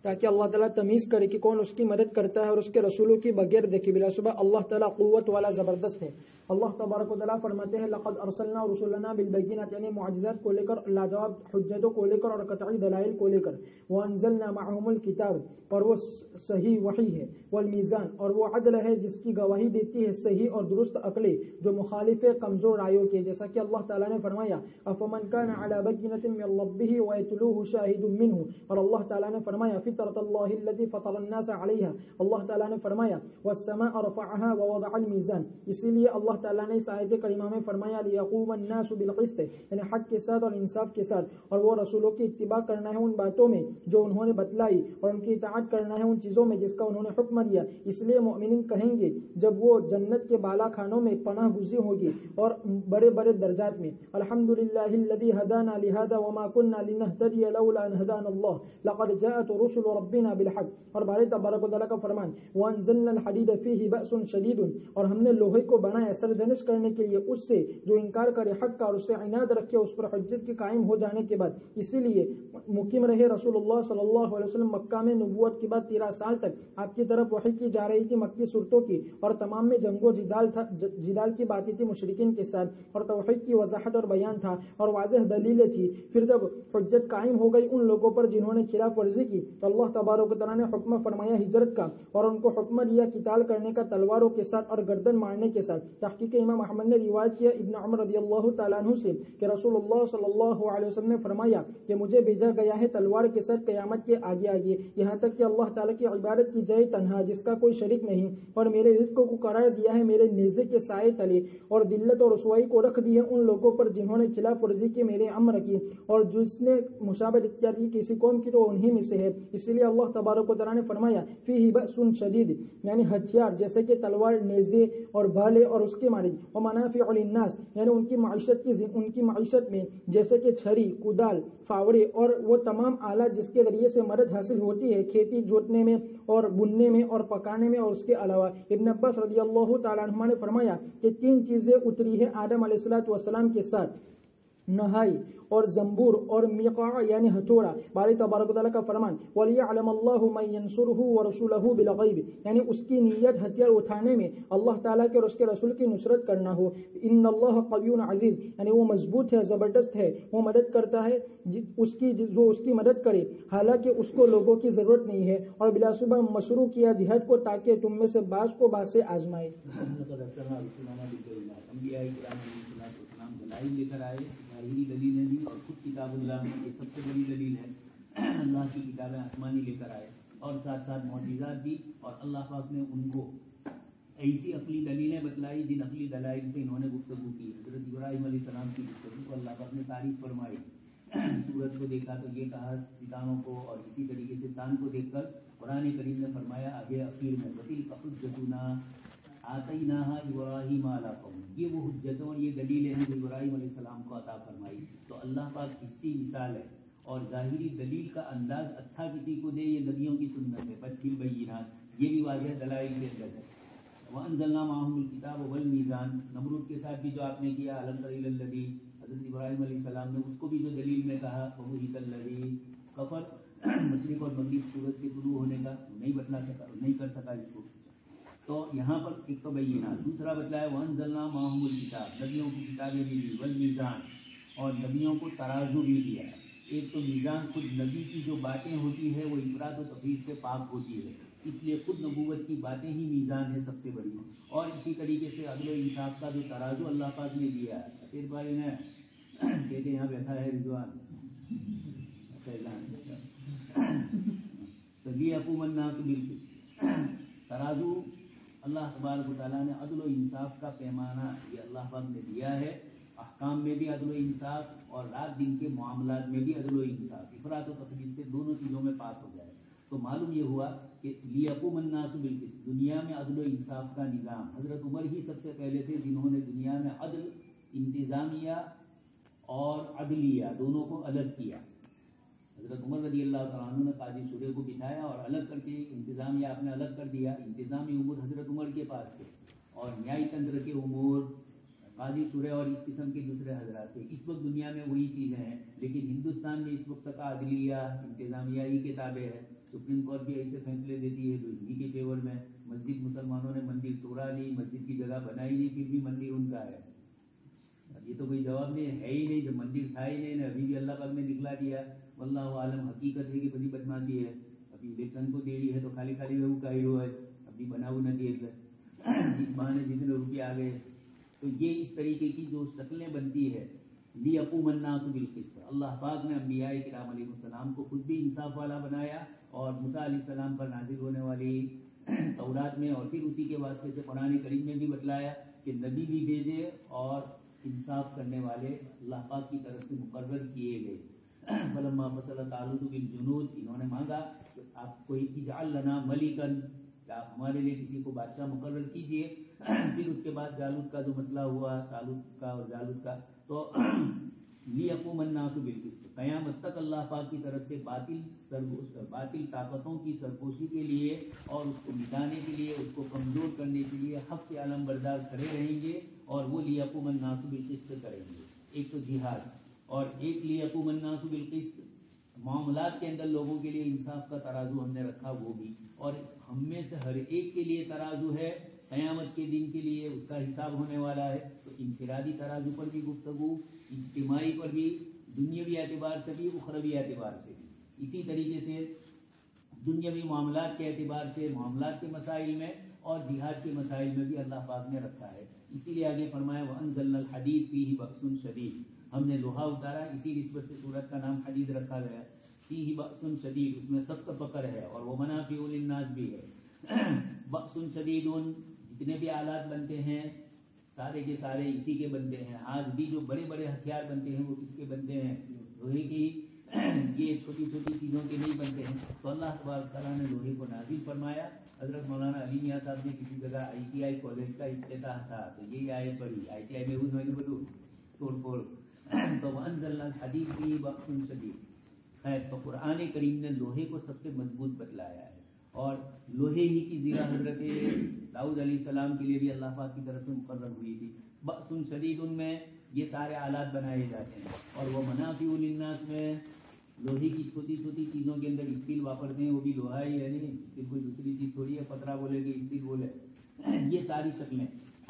تاکہ اللہ تعالیٰ تمیز کرے کہ کون اس کی مدد کرتا ہے اور اس کے رسولوں کی بغیر دیکھے. بلا شبہ اللہ تعالیٰ قوت والا زبردست ہے. اللہ تبارک و تعالیٰ فرماتے ہیں لقد ارسلنا رسلنا بالبینات، یعنی معجزات کو لے کر، لاجواب حجتوں کو لے کر اور قطعی دلائل کو لے کر. وانزلنا معهم الکتاب، اور وہ صحیح وحی ہے. والمیزان، اور وہ عدل ہے جس کی گواہی دیتی ہے صحیح اور درست عقلیں جو مخالف کمزور رائوں کے. جیسا کہ اللہ تعالیٰ نے فرمایا افمن کان علی بینۃ من ربہ ویتلوہ شاہد منہ، اور اللہ تعالیٰ نے فرمایا فطرۃ اللہ التی فطر الناس علیہا. اللہ تعالیٰ نے فرمایا والسماء رفعها ووضع المیزان. اسی لیے اللہ تعالیٰ نے اس آیت کریمہ میں فرمایا لیقوم الناس بالقسط، یعنی حق کے ساتھ اور انصاف کے ساتھ. اور وہ رسولوں کی اتباع کرنا ہے ان باتوں میں جو انہوں نے بتلائی، اور ان کی اطاعت کرنا ہے ان چیزوں میں جس کا انہوں نے حکم دیا. اس لیے مومنین کہیں گے جب وہ جنت کے بالا خانوں میں پناہ گزین ہوگی اور بڑے بڑے درجات میں، الحمدللہ الذی ہدانا لہذا وما كنا لنهتدی لولا ان هدانا اللہ لقد جاءت رسل ربنا بالحق. اور باری تبارک و تعالیٰ کا فرمان وانزلنا الحدید فیہ بأس شدید، اور ہم نے لوہے کو بنایا سرزنش کرنے کے لیے اس سے جو انکار کرے حق کا اور اس سے عناد رکھے اس پر حجت کے قائم ہو جانے کے بعد. اسی لیے مقیم رہے رسول اللہ صلی اللہ علیہ وسلم مکہ میں. نبوت کے بعد 13 سال تک آپ کی طرف وحی کی جا رہی تھی مکی صورتوں کی، اور تمام میں جنگ و جدال کی باتیں تھی مشرکین کے ساتھ، اور توحید کی وضاحت اور بیان تھا اور واضح دلیلیں تھی. پھر جب حجت قائم ہو گئی ان لوگوں پر جنہوں نے خلاف ورزی کی، اللہ تبارک و تعالیٰ نے حکم فرمایا ہجرت کا اور ان کو حکم دیا قتال کرنے کا تلواروں کے ساتھ اور گردن مارنے کے ساتھ۔ تحقیق امام احمد نے روایت کیا ابن عمر رضی اللہ تعالیٰ عنہ سے کہ رسول اللہ صلی اللہ علیہ وسلم نے فرمایا کہ مجھے بھیجا گیا ہے تلوار کے ساتھ قیامت کے آگے آگے، یہاں تک کہ اللہ تعالیٰ کی عبادت کی جائے تنہا جس کا کوئی شریک نہیں، اور میرے رزق کو قرار دیا ہے میرے نیزے کے سائے تلے، اور ذلت اور رسوائی کو رکھ دی ہے ان لوگوں پر جنہوں نے خلاف ورزی کی میرے امر کی، اور جس نے مشابہت اختیار کی کسی قوم کی تو انہی میں سے ہے۔ اس لیے اللہ تبارک و تعالیٰ نے فرمایا فیہ بأس شدید، یعنی ہتھیار جیسے کہ تلوار، نیزے اور بھالے اور اس کے مارے، ومنافع للناس، یعنی ان کی معیشت میں جیسے کہ چھری، کدال، فاوڑے اور وہ تمام آلات جس کے ذریعے سے مدد حاصل ہوتی ہے کھیتی جوتنے میں اور بننے میں اور پکانے میں۔ اور اس کے علاوہ ابن عباس رضی اللہ تعالیٰ عنہما نے فرمایا کہ 3 چیزیں اتری ہیں آدم علیہ السلام کے ساتھ، نہائی اور زنبور اور میقع یعنی ہتھوڑا۔ باری تبارک و تعالیٰ کا فرمان وَلِيَعْلَمَ اللَّهُ مَن يَنصُرُهُ وَرَسُولَهُ بِالْغَيْبِ، یعنی اس کی نیت ہتھیار اٹھانے میں اللہ تعالیٰ کے اور اس کے رسول کی نصرت کرنا ہو۔ ان اللہ قوی عزیز، یعنی وہ مضبوط ہے، زبردست ہے، وہ مدد کرتا ہے جو اس کی مدد کرے حالانکہ اس کو لوگوں کی ضرورت نہیں ہے، اور بلا شبہ مشروع کیا جہاد کو تاکہ تم میں سے بعض کو بعض سے آزمائے۔ لے کر آئے ظاہری دلیلیں دی اور خود کتاب اللہ میں یہ سب سے بڑی دلیل ہے، اللہ کی کتابیں آسمانی لے کر آئے اور ساتھ ساتھ معجزات دی، اور اللہ پاک نے ان کو ایسی عقلی دلیلیں بتلائی جن عقلی دلائل سے انہوں نے گفتگو کی۔ حضرت ابراہیم علیہ السلام کی گفتگو کو اللہ پاک نے تعریف فرمائی، سورج کو دیکھا تو یہ کہا ستاروں کو، اور اسی طریقے سے چاند کو دیکھ کر قرآن کریم نے فرمایا آگے اخیر میں وَتِلْكَ حُجَّتُنَا آتَيْنَاهَا إِبْرَاهِيمَ عَلَىٰ قَوْمِهِ، یہ وہ حجتوں اور یہ دلیلیں ہیں جو ابراہیم علیہ السلام کو عطا فرمائی۔ تو اللہ پاک اس کی مثال ہے، اور ظاہری دلیل کا انداز اچھا کسی کو دے یہ نبیوں کی سنت ہے، بَشِّرِ الْبَيِّنَاتِ، یہ بھی واضح دلائل کے اندر ہے۔ وَأَنزَلْنَا مَعَهُمُ الْكِتَابَ وَالْمِيزَانَ، نمرود کے ساتھ بھی جو آپ نے کیا أَلَمْ تَرَ إِلَى الَّذِي، حضرت ابراہیم علیہ السلام نے اس کو بھی جو دلیل میں کہا وَبُهِتَ الَّذِي كَفَرَ، مشرق اور مغرب سورج کے طلوع ہونے کا نہیں بتلا سکا، نہیں کر سکا اس کو۔ تو یہاں پر ایک تو بینات، دوسرا بتلایا وَأَنزَلْنَا مَعَهُمُ الْكِتَابَ، نبیوں کی کتابیں بھی دی، وَالْمِيزَانَ، اور نبیوں کو ترازو بھی دیا۔ ایک تو میزان خود نبی کی جو باتیں ہوتی ہے وہ افراط و تفریط سے پاک ہوتی ہے، اس لیے خود نبوت کی باتیں ہی میزان ہے سب سے بڑی، اور اسی طریقے سے عدل و انصاف کا جو ترازو اللہ پاک نے دیا ہے۔ پھر بھائی نے کہتے یہاں بیٹھا ہے رضوان لِيَقُومَ النَّاسُ بِالْقِسْطِ، ترازو اللہ تبارک و تعالیٰ نے عدل و انصاف کا پیمانہ یہ اللہ پاک نے دیا ہے، احکام میں بھی عدل و انصاف اور رات دن کے معاملات میں بھی عدل و انصاف، افراط و تفریط سے دونوں چیزوں میں پاک ہو جائے۔ تو معلوم یہ ہوا کہ لیقوم الناس بالقسط، دنیا میں عدل و انصاف کا نظام، حضرت عمر ہی سب سے پہلے تھے جنہوں نے دنیا میں عدل، انتظامیہ اور عدلیہ دونوں کو الگ کیا۔ حضرت عمر رضی اللہ تعالیٰ عنہ نے قاضی سورہ کو بٹھایا اور الگ کر کے انتظامیہ آپ نے الگ کر دیا، انتظامی امور حضرت عمر کے پاس تھے، اور نیائی تنتر کے امور قاضی سورہ اور اس قسم کے دوسرے حضرات تھے۔ اس وقت دنیا میں وہی چیزیں ہیں، لیکن ہندوستان میں اس وقت تک عدلیہ، انتظامیہ ہی کے تابع ہے۔ سپریم کورٹ بھی ایسے فیصلے دیتی ہے جو انہی کے فیور میں۔ مسجد مسلمانوں نے مندر توڑا لی، مسجد کی جگہ بنائی نہیں، پھر بھی مندر ان کا ہے۔ یہ تو کوئی جواب نہیں ہے ہی نہیں، جب مندر تھا ہی نہیں، ابھی بھی اللہ پاک نے دکھلا دیا۔ واللہ عالم، حقیقت ہے کہ بڑی بدماشی ہے۔ ابھی الیکشن کو دیری ہے تو خالی خالی وہ کا ہیرو ہے، ابھی بناؤ نہ دیے اس بہانے جتنے روپیے آ گئے۔ تو یہ اس طریقے کی جو شکلیں بنتی ہے، لیقوم الناس بالقسط، اللہ پاک نے انبیاء کرام علیہ السلام کو خود بھی انصاف والا بنایا، اور موسیٰ علیہ السلام پر نازل ہونے والی تورات میں اور پھر اسی کے واسطے سے قرآن کریم میں بھی بتلایا کہ نبی بھی بھیجے اور انصاف کرنے والے اللہ پاک کی طرف سے مقرر کیے گئے۔ فلما فصل طالوت بالجنود، انہوں نے مانگا کہ آپ کوئی اجعل لنا ملکا، کہ آپ ہمارے لیے کسی کو بادشاہ مقرر کیجئے۔ پھر اس کے بعد جالوت کا جو مسئلہ ہوا، طالوت کا اور جالوت کا، تو لیقوم الناس بالقسط، قیامت تک اللہ پاک کی طرف سے باطل طاقتوں کی سرپوشی کے لیے اور اس کو مٹانے کے لیے، اس کو کمزور کرنے کے لیے حق کے علم بردار کھڑے رہیں گے، اور وہ لیقوم الناس بالقسط کریں گے۔ ایک تو جہاد، اور ایک لیقوم الناس بالقسط، معاملات کے اندر لوگوں کے لیے انصاف کا ترازو ہم نے رکھا وہ بھی، اور ہم میں سے ہر ایک کے لیے ترازو ہے قیامت کے دن کے لیے، اس کا حساب ہونے والا ہے۔ تو انفرادی ترازو پر بھی گفتگو، اجتماعی پر بھی، دنیاوی اعتبار سے بھی، اخروی اعتبار سے بھی۔ اسی طریقے سے دنیاوی معاملات کے اعتبار سے معاملات کے مسائل میں اور جہاد کے مسائل میں بھی اللہ پاک نے رکھا ہے. اسی لیے آگے فرمایا وَأَنزَلْنَا الْحَدِيدَ فِيهِ بَأْسٌ شَدِيدٌ, ہم نے لوہا اتارا, اسی نسبت سے سورت کا نام حدید رکھا گیا. فِيهِ بَأْسٌ شَدِيدٌ, اس میں سخت پکڑ ہے اور وَمَنَافِعُ لِلنَّاسِ بھی ہے. بَأْسٌ شَدِيدٌ, جتنے بھی آلات بنتے ہیں سارے کے سارے اسی کے بنتے ہیں. آج بھی جو بڑے بڑے ہتھیار بنتے ہیں وہ کس کے بنتے ہیں؟ لوہے کی. یہ چھوٹی چھوٹی چیزوں کے نہیں بنتے ہیں. تو اللہ تبارک تعالیٰ نے لوہے کو نازل فرمایا. حضرت مولانا علی میاں صاحب نے کسی جگہ ITI کالج کا افتتاح تھا تو یہی آیت پڑھی. ITI میں میں نے بولوں توڑ پھوڑ تو وَأَنزَلْنَا الْحَدِيدَ فِيهِ بَأْسٌ شَدِيدٌ. خیر, تو قرآن کریم نے لوہے کو سب سے مضبوط بتلایا ہے اور لوہے ہی کی زیرہ حضرت داؤد علیہ السلام کے لیے بھی اللہ پاک کی طرف سے مقرر ہوئی تھی. بأسٌ شدید میں یہ سارے آلات بنائے جاتے ہیں اور وہ منافع للناس میں لوہے کی چھوٹی چھوٹی چیزوں کے اندر اسٹیل واپرتے ہیں, وہ بھی لوہا ہی ہے, نہیں اسٹیل کوئی دوسری چیز تھوڑی ہے. پترا بولے کہ اسٹیل بولے. یہ ساری شکلیں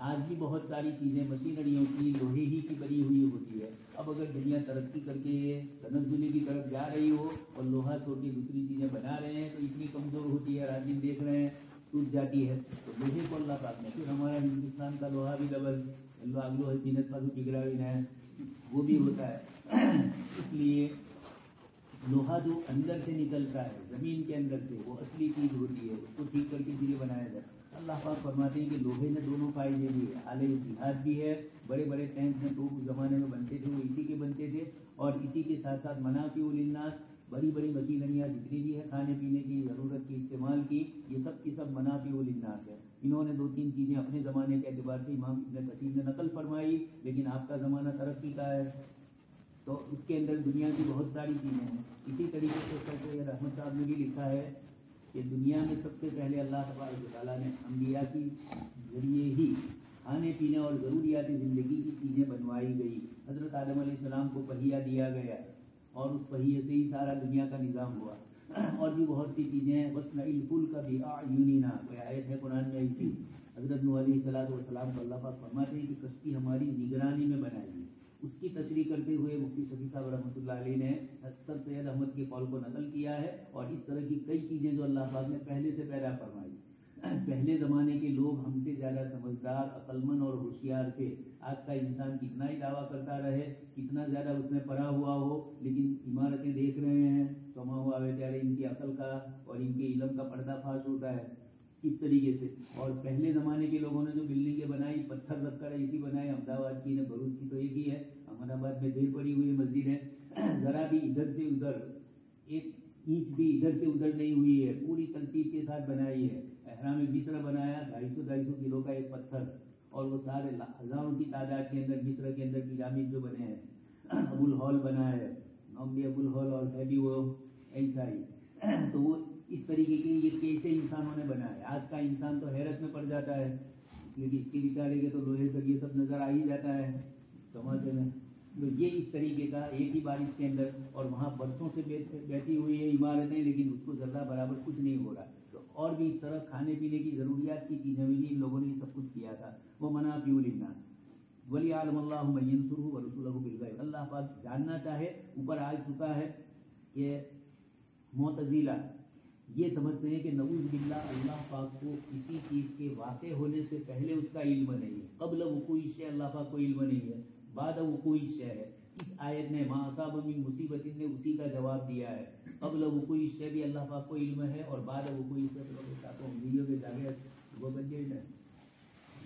آج بھی بہت ساری چیزیں مشینریوں کی لوہے ہی کی بنی ہوئی ہوتی ہے. اب اگر دنیا ترقی کر کے تنزلی کی طرف جا رہی ہو اور لوہا چھوڑ کے دوسری چیزیں بنا رہے ہیں تو اتنی کمزور ہوتی ہے, آج دیکھ رہے ہیں ٹوٹ جاتی ہے. تو لوہے کو اللہ پاک نے, پھر ہمارا ہندوستان کا لوہا بھی ڈبل لوہا جینت کا بھی بگڑا بھی ہے, وہ بھی ہوتا ہے. اس لیے لوہا جو اندر سے نکلتا ہے زمین کے اندر سے وہ اصلی چیز ہوتی ہے, اس کو ٹھیک کر کے لیے بنایا جائے. اللہ پاک فرماتے ہیں کہ لوہے نے دونوں فائدے دیے. آلے جہاد بھی ہے, بڑے بڑے ٹینک میں تو اس زمانے میں بنتے تھے وہ اسی کے بنتے تھے, اور اسی کے ساتھ ساتھ منافع للناس, بڑی بڑی مشینریاں جتنی بھی ہے کھانے پینے کی ضرورت کی استعمال کی, یہ سب کی سب منافع للناس ہے. انہوں نے دو تین چیزیں اپنے زمانے کے اعتبار سے امام ابن کثیر نے نقل فرمائی, لیکن آپ کا زمانہ ترقی کا ہے تو اس کے اندر دنیا کی بہت ساری چیزیں ہیں. اسی طریقے سے سید احمد صاحب نے بھی لکھا ہے کہ دنیا میں سب سے پہلے اللہ تبارک و تعالیٰ نے انبیاء کی ذریعے ہی کھانے پینے اور ضروریات زندگی کی چیزیں بنوائی گئی. حضرت آدم علیہ السلام کو پہیہ دیا گیا اور اس پہیے سے ہی سارا دنیا کا نظام ہوا. اور بھی بہت سی چیزیں ہیں. وَاصْنَعِ الْفُلْكَ بِأَعْيُنِنَا, کوئی آیت ہے قرآن میں ایسی. حضرت نوح علیہ السلام کو اللہ پاک فرماتے ہیں کہ کشتی ہماری نگرانی میں بنائی گئی. اس کی تشریح کرتے ہوئے مفتی شفیع صاحب رحمۃ اللہ علیہ نے اکثر سید احمد کے قول کو نقل کیا ہے, اور اس طرح کی کئی چیزیں جو اللہ پاک نے پہلے سے پیدا فرمائی. پہلے زمانے کے لوگ ہم سے زیادہ سمجھدار, عقلمند اور ہوشیار تھے. آج کا انسان کتنا ہی دعویٰ کرتا رہے, کتنا زیادہ اس میں پڑھا ہوا ہو, لیکن عمارتیں دیکھ رہے ہیں کما ہوا بیچارے ان کی عقل کا اور ان کے علم کا پردہ فاش ہوتا ہے کس طریقے سے. اور پہلے زمانے کے لوگوں نے جو بلڈنگیں بنائی پتھر رکھ کر ایسی بنائی, احمدآباد کی نے, بھروچ کی تو ایک ہی ہے, احمد آباد میں دیر پڑی ہوئی مسجد ہے, ذرا بھی ادھر سے ادھر ایک اینچ بھی ادھر سے ادھر نہیں ہوئی ہے, پوری ترتیب کے ساتھ بنائی ہے. احرام مصر بنایا 250 کلو کا ایک پتھر, اور وہ سارے ہزاروں کی تعداد کے اندر مصر کے اندر پیرامڈ جو بنے ہیں. ابو الہول بنا ہے, نام بھی ابو الہول اور ہے بھی وہ ایسا ہی. تو وہ اس طریقے کے یہ کیسے انسانوں نے بنایا. آج کا انسان تو حیرت میں پڑ جاتا ہے, لیکن اس کے بیچارے کے تو لوہے سے یہ سب نظر آ ہی جاتا ہے تماشے میں. تو یہ اس طریقے کا ایک ہی بارش کے اندر, اور وہاں برسوں سے بیٹھی ہوئی ہے عمارتیں, لیکن اس کو ذرہ برابر کچھ نہیں ہو رہا. تو اور بھی اس طرح کھانے پینے کی ضروریات کی چیزیں بھی ان لوگوں نے سب کچھ کیا تھا. وہ منافع للناس وَلِيَعْلَمَ اللَّهُ مَن يَنصُرُهُ وَرُسُلَهُ بِالْغَيْبِ. اللہ پاک جاننا چاہے, اوپر آ چکا ہے کہ معتزلہ یہ سمجھتے ہیں کہ نعوذ باللہ اللہ پاک کو کسی چیز کے واقع ہونے سے پہلے اس کا علم نہیں ہے. قبل وقوع الشیء اللہ پاک کو علم نہیں ہے, بعد وقوع الشیء ہے. اس آیت نے ما اصاب من مصیبت نے اسی کا جواب دیا ہے. قبل وقوع الشیء بھی اللہ پاک کو علم ہے, اور بعد وقوع الشیء لوگوں کے ساتھ ویڈیو کے جاگے وہ بن گئی نا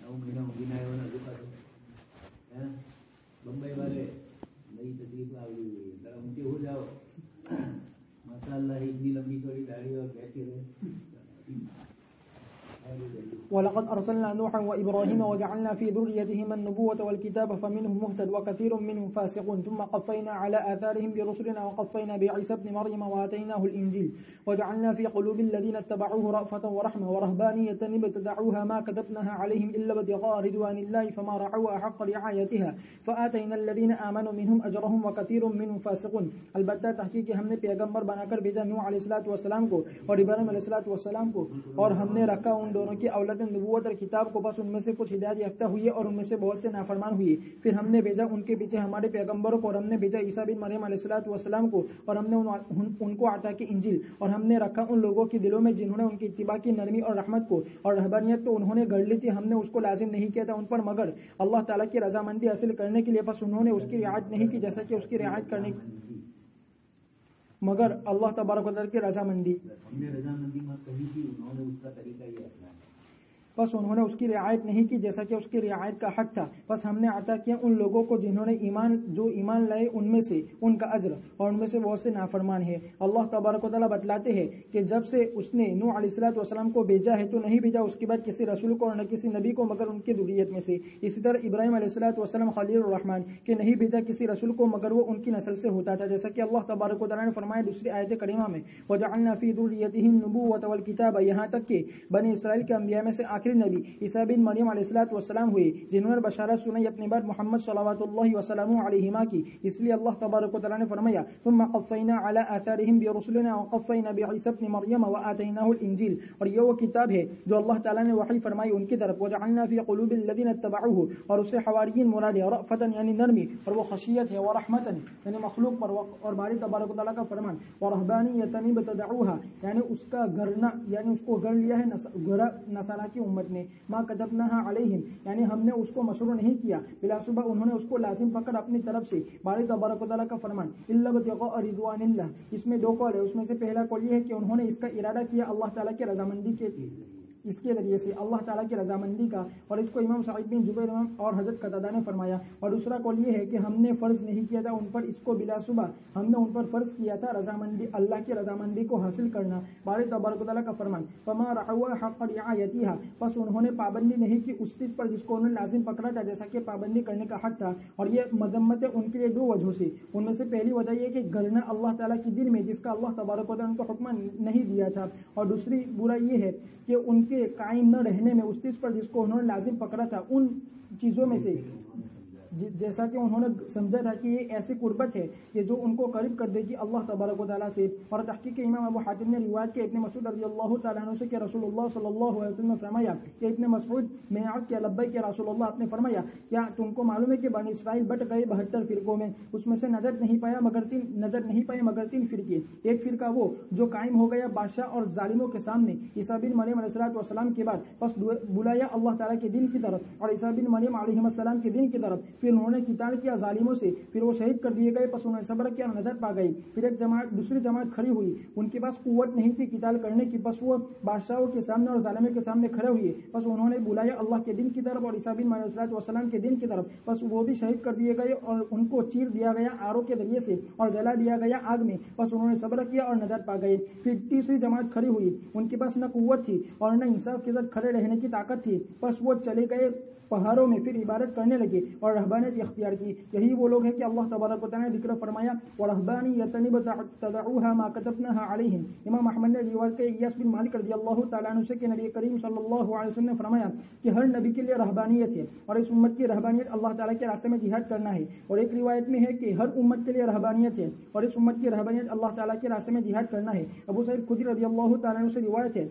9 مہینہ مہینہ ہونا رکا تو بمبئی والے نئی تکلیف آ گئی ہوئی, ذرا اونچے ہو جاؤ. ماشاء اللہ اتنی لمبی تھوڑی داڑھی اور بیٹھے رہے. ولقد أرسلنا نوحا وإبراهيم وجعلنا في ذريتهما النبوة والكتاب فمنهم مهتد وكثير منهم فاسقون ثم قفينا على آثارهم برسلنا وقفينا بعيسى ابن مريم وآتيناه الإنجيل وجعلنا في قلوب الذين اتبعوه رأفة ورحمة ورهبانية ابتدعوها ما كتبناها عليهم إلا ابتغاء رضوان الله فما رعوا حق رعايتها فآتينا الذين آمنوا منهم أجرهم وكثير منهم فاسقون. البتہ تحقیق ہم نے پیغمبر بنا کر بھیجا نوح علیہ الصلوۃ والسلام کو اور ابراہیم علیہ الصلوۃ والسلام کو, اور ہم نے رکھا ان دونوں کی اولاد رسالت نبوت اور کتاب کو، بس ان میں سے کچھ ہدایت یافتہ ہوئے اور ان میں سے بہت سے نافرمان ہوئے. پھر ہم نے بھیجا ان کے پیچھے ہمارے پیغمبروں کو، اور ہم نے بھیجا عیسیٰ بن مریم علیہ السلام کو، اور ہم نے ان کو عطا کی انجیل، اور ہم نے رکھا ان لوگوں کے دلوں میں جنہوں نے ان کی اتباع کی نرمی اور رحمت کو، اور رہبانیت تو انہوں نے گڑھ لی تھی، ہم نے اس کو لازم نہیں کیا تھا ان پر مگر اللہ تعالیٰ کی رضامندی حاصل کرنے کے لیے، بس انہوں نے اس کی رعایت نہیں کی جیسا کہ اس کی رعایت کرنے مگر اللہ تبارک و تعالیٰ کی رضامندی، بس انہوں نے اس کی رعایت نہیں کی جیسا کہ اس کی رعایت کا حق تھا. بس ہم نے عطا کیا ان لوگوں کو جنہوں نے ایمان لائے ان میں سے ان کا اجر، اور ان میں سے بہت سے نافرمان ہیں. اللہ تبارک و تعالیٰ بتلاتے ہیں کہ جب سے اس نے نوح علیہ السلام کو بھیجا ہے تو نہیں بھیجا اس کے بعد کسی رسول کو اور نہ کسی نبی کو مگر ان کی ذریت میں سے. اسی طرح ابراہیم علیہ السلام خلیل الرحمن کہ نہیں بھیجا کسی رسول کو مگر وہ ان کی نسل سے ہوتا تھا، جیسا کہ اللہ تبارک و تعالیٰ نے فرمایا دوسری آیت کریمہ میں وَجَعَلْنَا فِي ذُرِّيَّتِهِ النُّبُوَّةَ وَالْكِتَابَ، یہاں تک کہ بنی اسرائیل کے انبیاء میں سے آخری نبی عیسیٰ بن مریم علیہ السلام ہوئے جنہوں نے بشارت سنائی اپنے بعد محمد صلوات اللہ وسلم علیہما کی. اس لیے اللہ تبارک و تعالیٰ نے فرمایا ثم قفینا علی آثارہم برسلنا وقفینا بعیسی ابن مریم وآتیناہ الانجیل، اور یہ وہ کتاب ہے جو اللہ تعالیٰ نے وحی فرمائی ان کی طرف. وجعلنا فی قلوب الذین اتبعوہ، اور اسے حواریین مراد ہے، رأفتا یعنی نرمی، اور وہ خشیت ہے، ورحمتا یعنی مخلوق پر، اور باری تبارک و تعالیٰ کا فرمان ورہبانیۃ ابتدعوہا یعنی اس کا گھرنا، یعنی اس کو گھر لیا ہے نصارہ کی امت نے. ما كتبناها علیہم یعنی ہم نے اس کو مشروع نہیں کیا، بلا صبح انہوں نے اس کو لازم پکڑ اپنی طرف سے. باری تبارک و تعالیٰ کا فرمان الا ابتغاء رضوان اللہ، اس میں دو قول ہے، اس میں سے پہلا قول یہ ہے کہ انہوں نے اس کا ارادہ کیا اللہ تعالیٰ کی رضامندی کے اس کے ذریعے سے، اللہ تعالیٰ کی رضامندی کا، اور اس کو امام سعید بن جبیر اور حضرت قتادہ نے فرمایا. اور دوسرا قول یہ ہے کہ ہم نے فرض نہیں کیا تھا ان پر اس کو، بلا صبح ہم نے ان پر فرض کیا تھا رضامندی، اللہ کی رضامندی کو حاصل کرنا. باری تبارک و تعالیٰ کا فرمان فما رعوا حق رعایتها، بس انہوں نے پابندی نہیں کی اس چیز پر جس کو انہوں نے لازم پکڑا تھا جیسا کہ پابندی کرنے کا حق تھا. اور یہ مذمت ہے ان کے لیے دو وجہوں سے. ان میں سے پہلی وجہ یہ کہ گرنا اللہ تعالیٰ کی دین میں جس کا اللہ تبارک و تعالیٰ نے ان کو حکم نہیں دیا تھا، اور دوسری برا یہ ہے کہ ان کے قائم نہ رہنے میں اس چیز پر جس کو انہوں نے لازم پکڑا تھا ان چیزوں میں سے، جیسا کہ انہوں نے سمجھا تھا کہ یہ ایسی قربت ہے کہ جو ان کو قریب کر دے گی اللہ تبارک و تعالیٰ سے. اور تحقیق امام ابو حاتم نے روایت کے ابن مسعود رضی اللہ تعالیٰ عنہ سے کہ رسول اللہ صلی اللہ علیہ وسلم نے فرمایا کہ ابن مسعود میں عرض کیا لبیک یا رسول اللہ، آپ نے فرمایا کیا تم کو معلوم ہے کہ بنی اسرائیل بٹ گئے 72 فرقوں میں، اس میں سے نجات نہیں پائے مگر تین فرقے. ایک فرقہ وہ جو قائم ہو گیا بادشاہ اور ظالموں کے سامنے عیسیٰ بن مریم علیہ السلام کے بعد، بس بلایا اللہ تعالیٰ کے دین کی طرف اور عیسیٰ بن مریم علیہ السلام کے دین کی طرف، پھر انہوں نے قتال کیا ظالموں سے، پھر وہ شہید کر دیے گئے، پس انہوں نے صبر کیا اور نجات پا گئی. پھر ایک دوسری جماعت کھڑی ہوئی، ان کے پاس قوت نہیں تھی قتال کرنے کی، بس وہ بادشاہوں کے سامنے اور ظالموں کے سامنے کھڑے ہوئے، بس انہوں نے بلایا اللہ کے دین کی طرف اور عیسیٰ بن مریم علیہ السلام کے دین کی طرف، بس وہ بھی شہید کر دیے گئے اور ان کو چیر دیا گیا آروں کے ذریعے سے اور جلا دیا گیا آگ میں، بس انہوں نے صبر کیا اور نجات پا گئے. پھر تیسری جماعت کھڑی ہوئی، ان کے پاس نہ قوت تھی اور نہ انصاف کے ساتھ کھڑے رہنے کی طاقت تھی، بس وہ چلے گئے پہاڑوں میں، پھر عبادت کرنے لگے اور رہبانیت اختیار کی. یہی وہ لوگ ہیں کہ اللہ تبارک و تعالیٰ نے ذکر فرمایا وَرَهْبَانِيَّةً ابْتَدَعُوهَا مَا كَتَبْنَاهَا عَلَيْهِمْ. امام احمد نے روایت کے ایاس بن مالک رضی اللہ تعالیٰ عنہ سے کہ نبی کریم صلی اللہ علیہ وسلم نے فرمایا کہ ہر نبی کے لیے رہبانیت ہے اور اس امت کی رہبانیت اللہ تعالیٰ کے راستے میں جہاد کرنا ہے. اور ایک روایت میں ہے کہ ہر امت کے لیے رہبانیت ہے اور اس امت کی رہبانیت اللہ تعالیٰ کے راستے میں جہاد کرنا ہے. ابو سعید خدری رضی اللہ تعالیٰ عنہ سے روایت ہے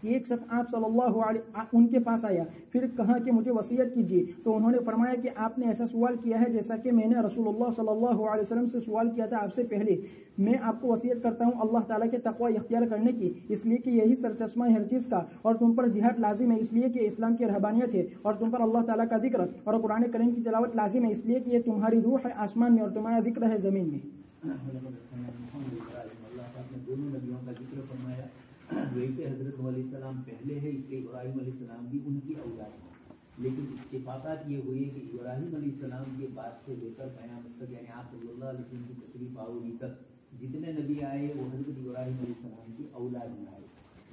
ایک شخص آپ صلی اللہ علیہ ان کے پاس آیا، پھر کہا کہ مجھے وصیت کیجیے، تو انہوں نے فرمایا کہ آپ نے ایسا سوال کیا ہے جیسا کہ میں نے رسول اللہ صلی اللہ علیہ وسلم سے سوال کیا تھا آپ سے پہلے. میں آپ کو وصیت کرتا ہوں اللہ تعالیٰ کے تقوی اختیار کرنے کی، اس لیے کہ یہی سرچشمہ ہے ہر چیز کا، اور تم پر جہاد لازم ہے اس لیے کہ اسلام کی رہبانیت ہے، اور تم پر اللہ تعالیٰ کا ذکر اور قرآن کریم کی تلاوت لازم ہے اس لیے کہ یہ تمہاری روح ہے آسمان میں اور تمہارا ذکر ہے زمین میں. ویسے حضرت علیہ السلام پہلے ہے، اس کے ابراہیم علیہ السلام بھی ان کی اولاد ہے، لیکن اتفاقات یہ ہوئی کہ ابراہیم علیہ السلام کے بعد سے لے کر قیامت تک یعنی آپ صلی اللہ علیہ وسلم کی تشریف آوری تک جتنے نبی آئے وہ حضرت ابراہیم علیہ السلام کی اولاد میں آئے.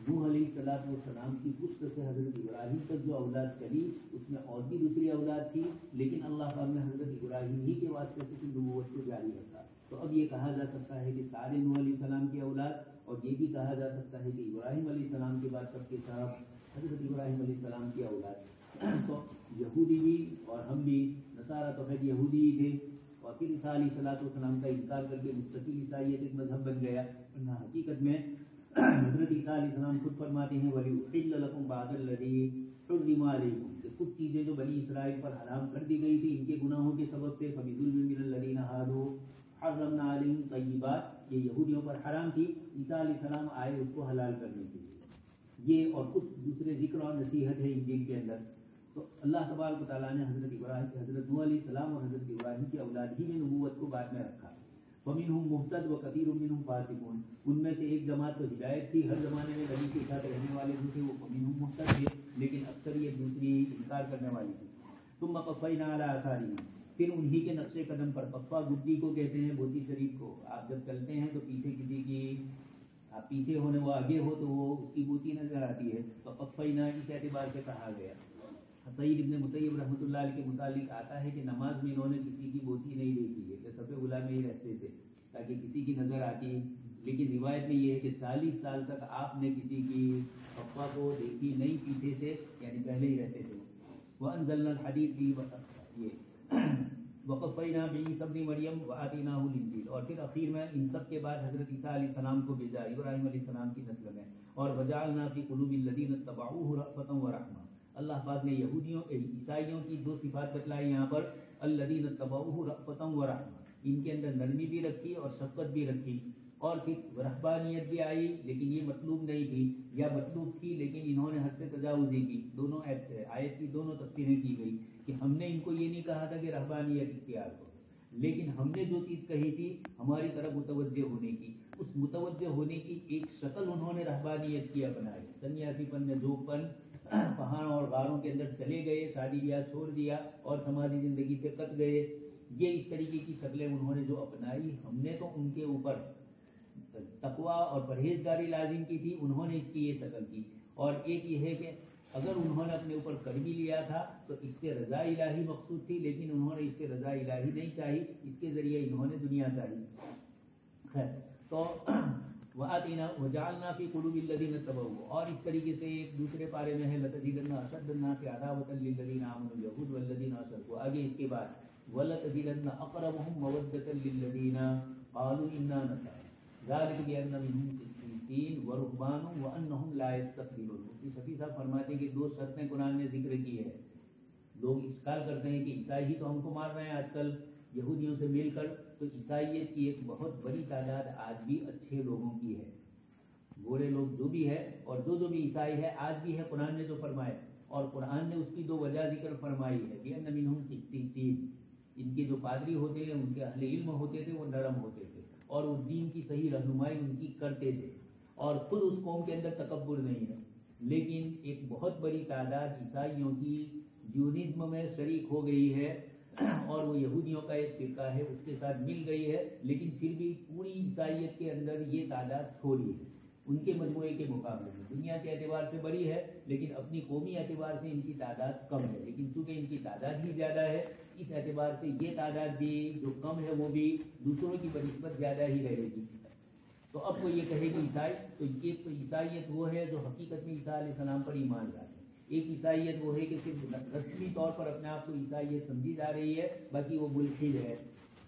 نوح علیہ السلام کی پشت سے حضرت ابراہیم تک جو اولاد چلی اس میں اور بھی دوسری اولاد تھی، لیکن اللہ تعالیٰ نے حضرت ابراہیم ہی کے واسطے سے نبوت کو جاری رکھا. تو اب یہ کہا جا سکتا ہے کہ سارے نوح علیہ السلام کی اولاد، اور یہ بھی کہا جا سکتا ہے کہ ابراہیم علیہ السلام کے بعد سب کے ساتھ حضرت ابراہیم علیہ السلام کی اولاد. تو یہودی بھی اور ہم بھی نصارہ تو خیر یہودی ہی تھے، اور پھر عیسیٰ علیہ السلام کا انکار کر کے مستقل عیسائیت ایک مذہب بن گیا. ورنہ حقیقت میں حضرت عیسیٰ علیہ السلام خود فرماتے ہیں وَلِأُحِلَّ لَكُمْ بَعْضَ الَّذِي حُرِّمَ عَلَيْكُمْ، کہ کچھ چیزیں جو بنی اسرائیل پر حرام کر دی گئی تھی ان کے گناہوں کے سبب سے، فَبِظُلْمٍ مِّنَ الَّذِينَ هَادُوا حَرَّمْنَا عَلَيْهِمْ طَيِّبَاتٍ، یہ یہودیوں پر حرام تھی، عیسیٰ علیہ السلام آئے اس کو حلال کرنے کے لیے۔ یہ اور کچھ دوسرے ذکر اور نصیحت ہے انجیل کے اندر۔ تو اللہ تبارک و تعالیٰ نے حضرت نوح علیہ السلام اور حضرت ابراہیم کی اولاد ہی میں نبوت کو بعد میں رکھا۔ وَمِنْهُمْ مُهْتَدٌ وَكَثِيرٌ مِّنْهُمْ فَاسِقُونَ، ان میں سے ایک جماعت تو ہدایت تھی، ہر زمانے میں نبی کے ساتھ رہنے والے جو تھے وہ وَمِنْهُمْ مُهْتَدٌ تھے، لیکن اکثریت دوسری انکار کرنے والی تھی۔ ثُمَّ قَفَّيْنَا عَلَىٰ آثَارِهِمْ، پھر انہی کے نقش قدم پر، قفا گدی کو کہتے ہیں بوتی شریف کو، آپ جب چلتے ہیں تو پیچھے کسی کی، آپ پیچھے ہونے وہ آگے ہو تو وہ اس کی بوتی نظر آتی ہے، تو قفینا اس اعتبار سے کہا گیا۔ سعید ابن مسیب رحمۃ اللہ علیہ کے متعلق آتا ہے کہ نماز میں انہوں نے کسی کی بوتی نہیں دیکھی ہے، کہ صف اولی میں ہی رہتے تھے تاکہ کسی کی نظر آتی، لیکن روایت میں یہ ہے کہ 40 سال تک آپ نے کسی کی قفا کو دیکھی نہیں پیچھے سے، یعنی پہلے ہی رہتے تھے۔ وَأَنزَلْنَا الْحَدِيدَ یہ وَقَفَّيْنَا بِعِيسَىٰ ابْنِ مَرْيَمَ وَآتَيْنَاهُ الْإِنجِيلَ، اور پھر اخیر میں ان سب کے بعد حضرت عیسیٰ علیہ السلام کو بھیجا ابراہیم علیہ السلام کی نسل میں، اور وَجَعَلْنَا فِي قُلُوبِ الَّذِينَ اتَّبَعُوهُ رَأْفَةً وَرَحْمَةً، اللہ پاک نے یہودیوں عیسائیوں کی دو صفات بتلائی یہاں پر، الَّذِينَ اتَّبَعُوهُ رَأْفَةً وَرَحْمَةً، ان کے اندر نرمی بھی رکھی اور شفقت بھی رکھی، اور پھر رہبانیت بھی آئی، لیکن یہ مطلوب نہیں تھی، یا مطلوب تھی لیکن انہوں نے حد سے تجاوزی کی۔ دونوں آیت کی دونوں تفسیریں کی گئی کہ ہم نے ان کو یہ نہیں کہا تھا کہ رہبانیت اختیار کرو، لیکن ہم نے جو چیز کہی تھی ہماری طرف متوجہ ہونے کی، اس متوجہ ہونے کی ایک شکل انہوں نے رہبانیت کی اپنائی، سنیاسی پن میں جو پن پہاڑوں اور غاروں کے اندر چلے گئے، شادی بیاہ چھوڑ دیا اور سماجی زندگی سے کٹ گئے، یہ اس طریقے کی شکلیں انہوں نے جو اپنائی، ہم نے تو ان کے اوپر تقویٰ اور پرہیزگاری لازم کی تھی، انہوں نے اس کی یہ شکل کی۔ اور ایک یہ ہے کہ اگر انہوں نے اپنے اوپر کر بھی لیا تھا تو اس سے رضا الہی مقصود تھی، لیکن انہوں نے اس سے رضا الہی نہیں چاہی، اس کے ذریعے انہوں نے دنیا چاہی۔ خیر، تو وَجَعَلْنَا فِي قُلُوبِ الَّذِينَ اتَّبَعُوهُ، اور اس طریقے سے ایک دوسرے پارے میں ہے لَتَجِدَنَّ أَشَدَّ النَّاسِ عَدَاوَةً لِلَّذِينَ آمَنُوا الْيَهُودُ وَالَّذِينَ أَشْرَكُوا، آگے اس کے بعد وَلَتَجِدَنَّ أَقْرَبَهُمْ مَوَدَّةً لِلَّذِينَ قَالُوا إِنَّا نَصَارَىٰ ذَلِكَ بِأَنَّ مِنْهُمْ قِسِّيسِينَ وَرُهْبَانٌ وَأَنَّهُمْ لَا يَسْتَكْبِرُونَ۔ مفتی شفیع صاحب فرماتے ہیں کہ دو شرطیں قرآن نے ذکر کی ہے۔ لوگ اشکال کرتے ہیں کہ عیسائی ہی تو ہم کو مار رہے ہیں آج کل یہودیوں سے مل کر، تو عیسائیت کی ایک بہت بڑی تعداد آج بھی اچھے لوگوں کی ہے، گورے لوگ جو بھی ہے اور جو بھی عیسائی ہے آج بھی ہے، قرآن نے جو فرمایا، اور قرآن نے اس کی دو وجہ ذکر فرمائی ہے کہ ان منہم قسیسین، ان کے جو پادری ہوتے ہیں، ان کے اہل علم ہوتے تھے، وہ نرم ہوتے تھے اور وہ دین کی صحیح رہنمائی ان کی کرتے تھے، اور خود اس قوم کے اندر تکبر نہیں ہے۔ لیکن ایک بہت بڑی تعداد عیسائیوں کی جیونزم میں شریک ہو گئی ہے، اور وہ یہودیوں کا ایک فرقہ ہے، اس کے ساتھ مل گئی ہے، لیکن پھر بھی پوری عیسائیت کے اندر یہ تعداد تھوڑی ہے ان کے مجموعے کے مقابلے میں، دنیا کے اعتبار سے بڑی ہے لیکن اپنی قومی اعتبار سے ان کی تعداد کم ہے، لیکن چونکہ ان کی تعداد ہی زیادہ ہے اس اعتبار سے یہ تعداد بھی جو کم ہے وہ بھی دوسروں کی بنسبت زیادہ ہی رہے گی۔ تو اب وہ یہ کہے کہ عیسائی، تو یہ تو عیسائیت وہ ہے جو حقیقت میں عیسیٰ علیہ السلام پر ایمان لاتے ہیں، ایک عیسائیت وہ ہے کہ صرف رسمی طور پر اپنے آپ کو عیسائیت سمجھی جا رہی ہے، باقی وہ ملحد ہے،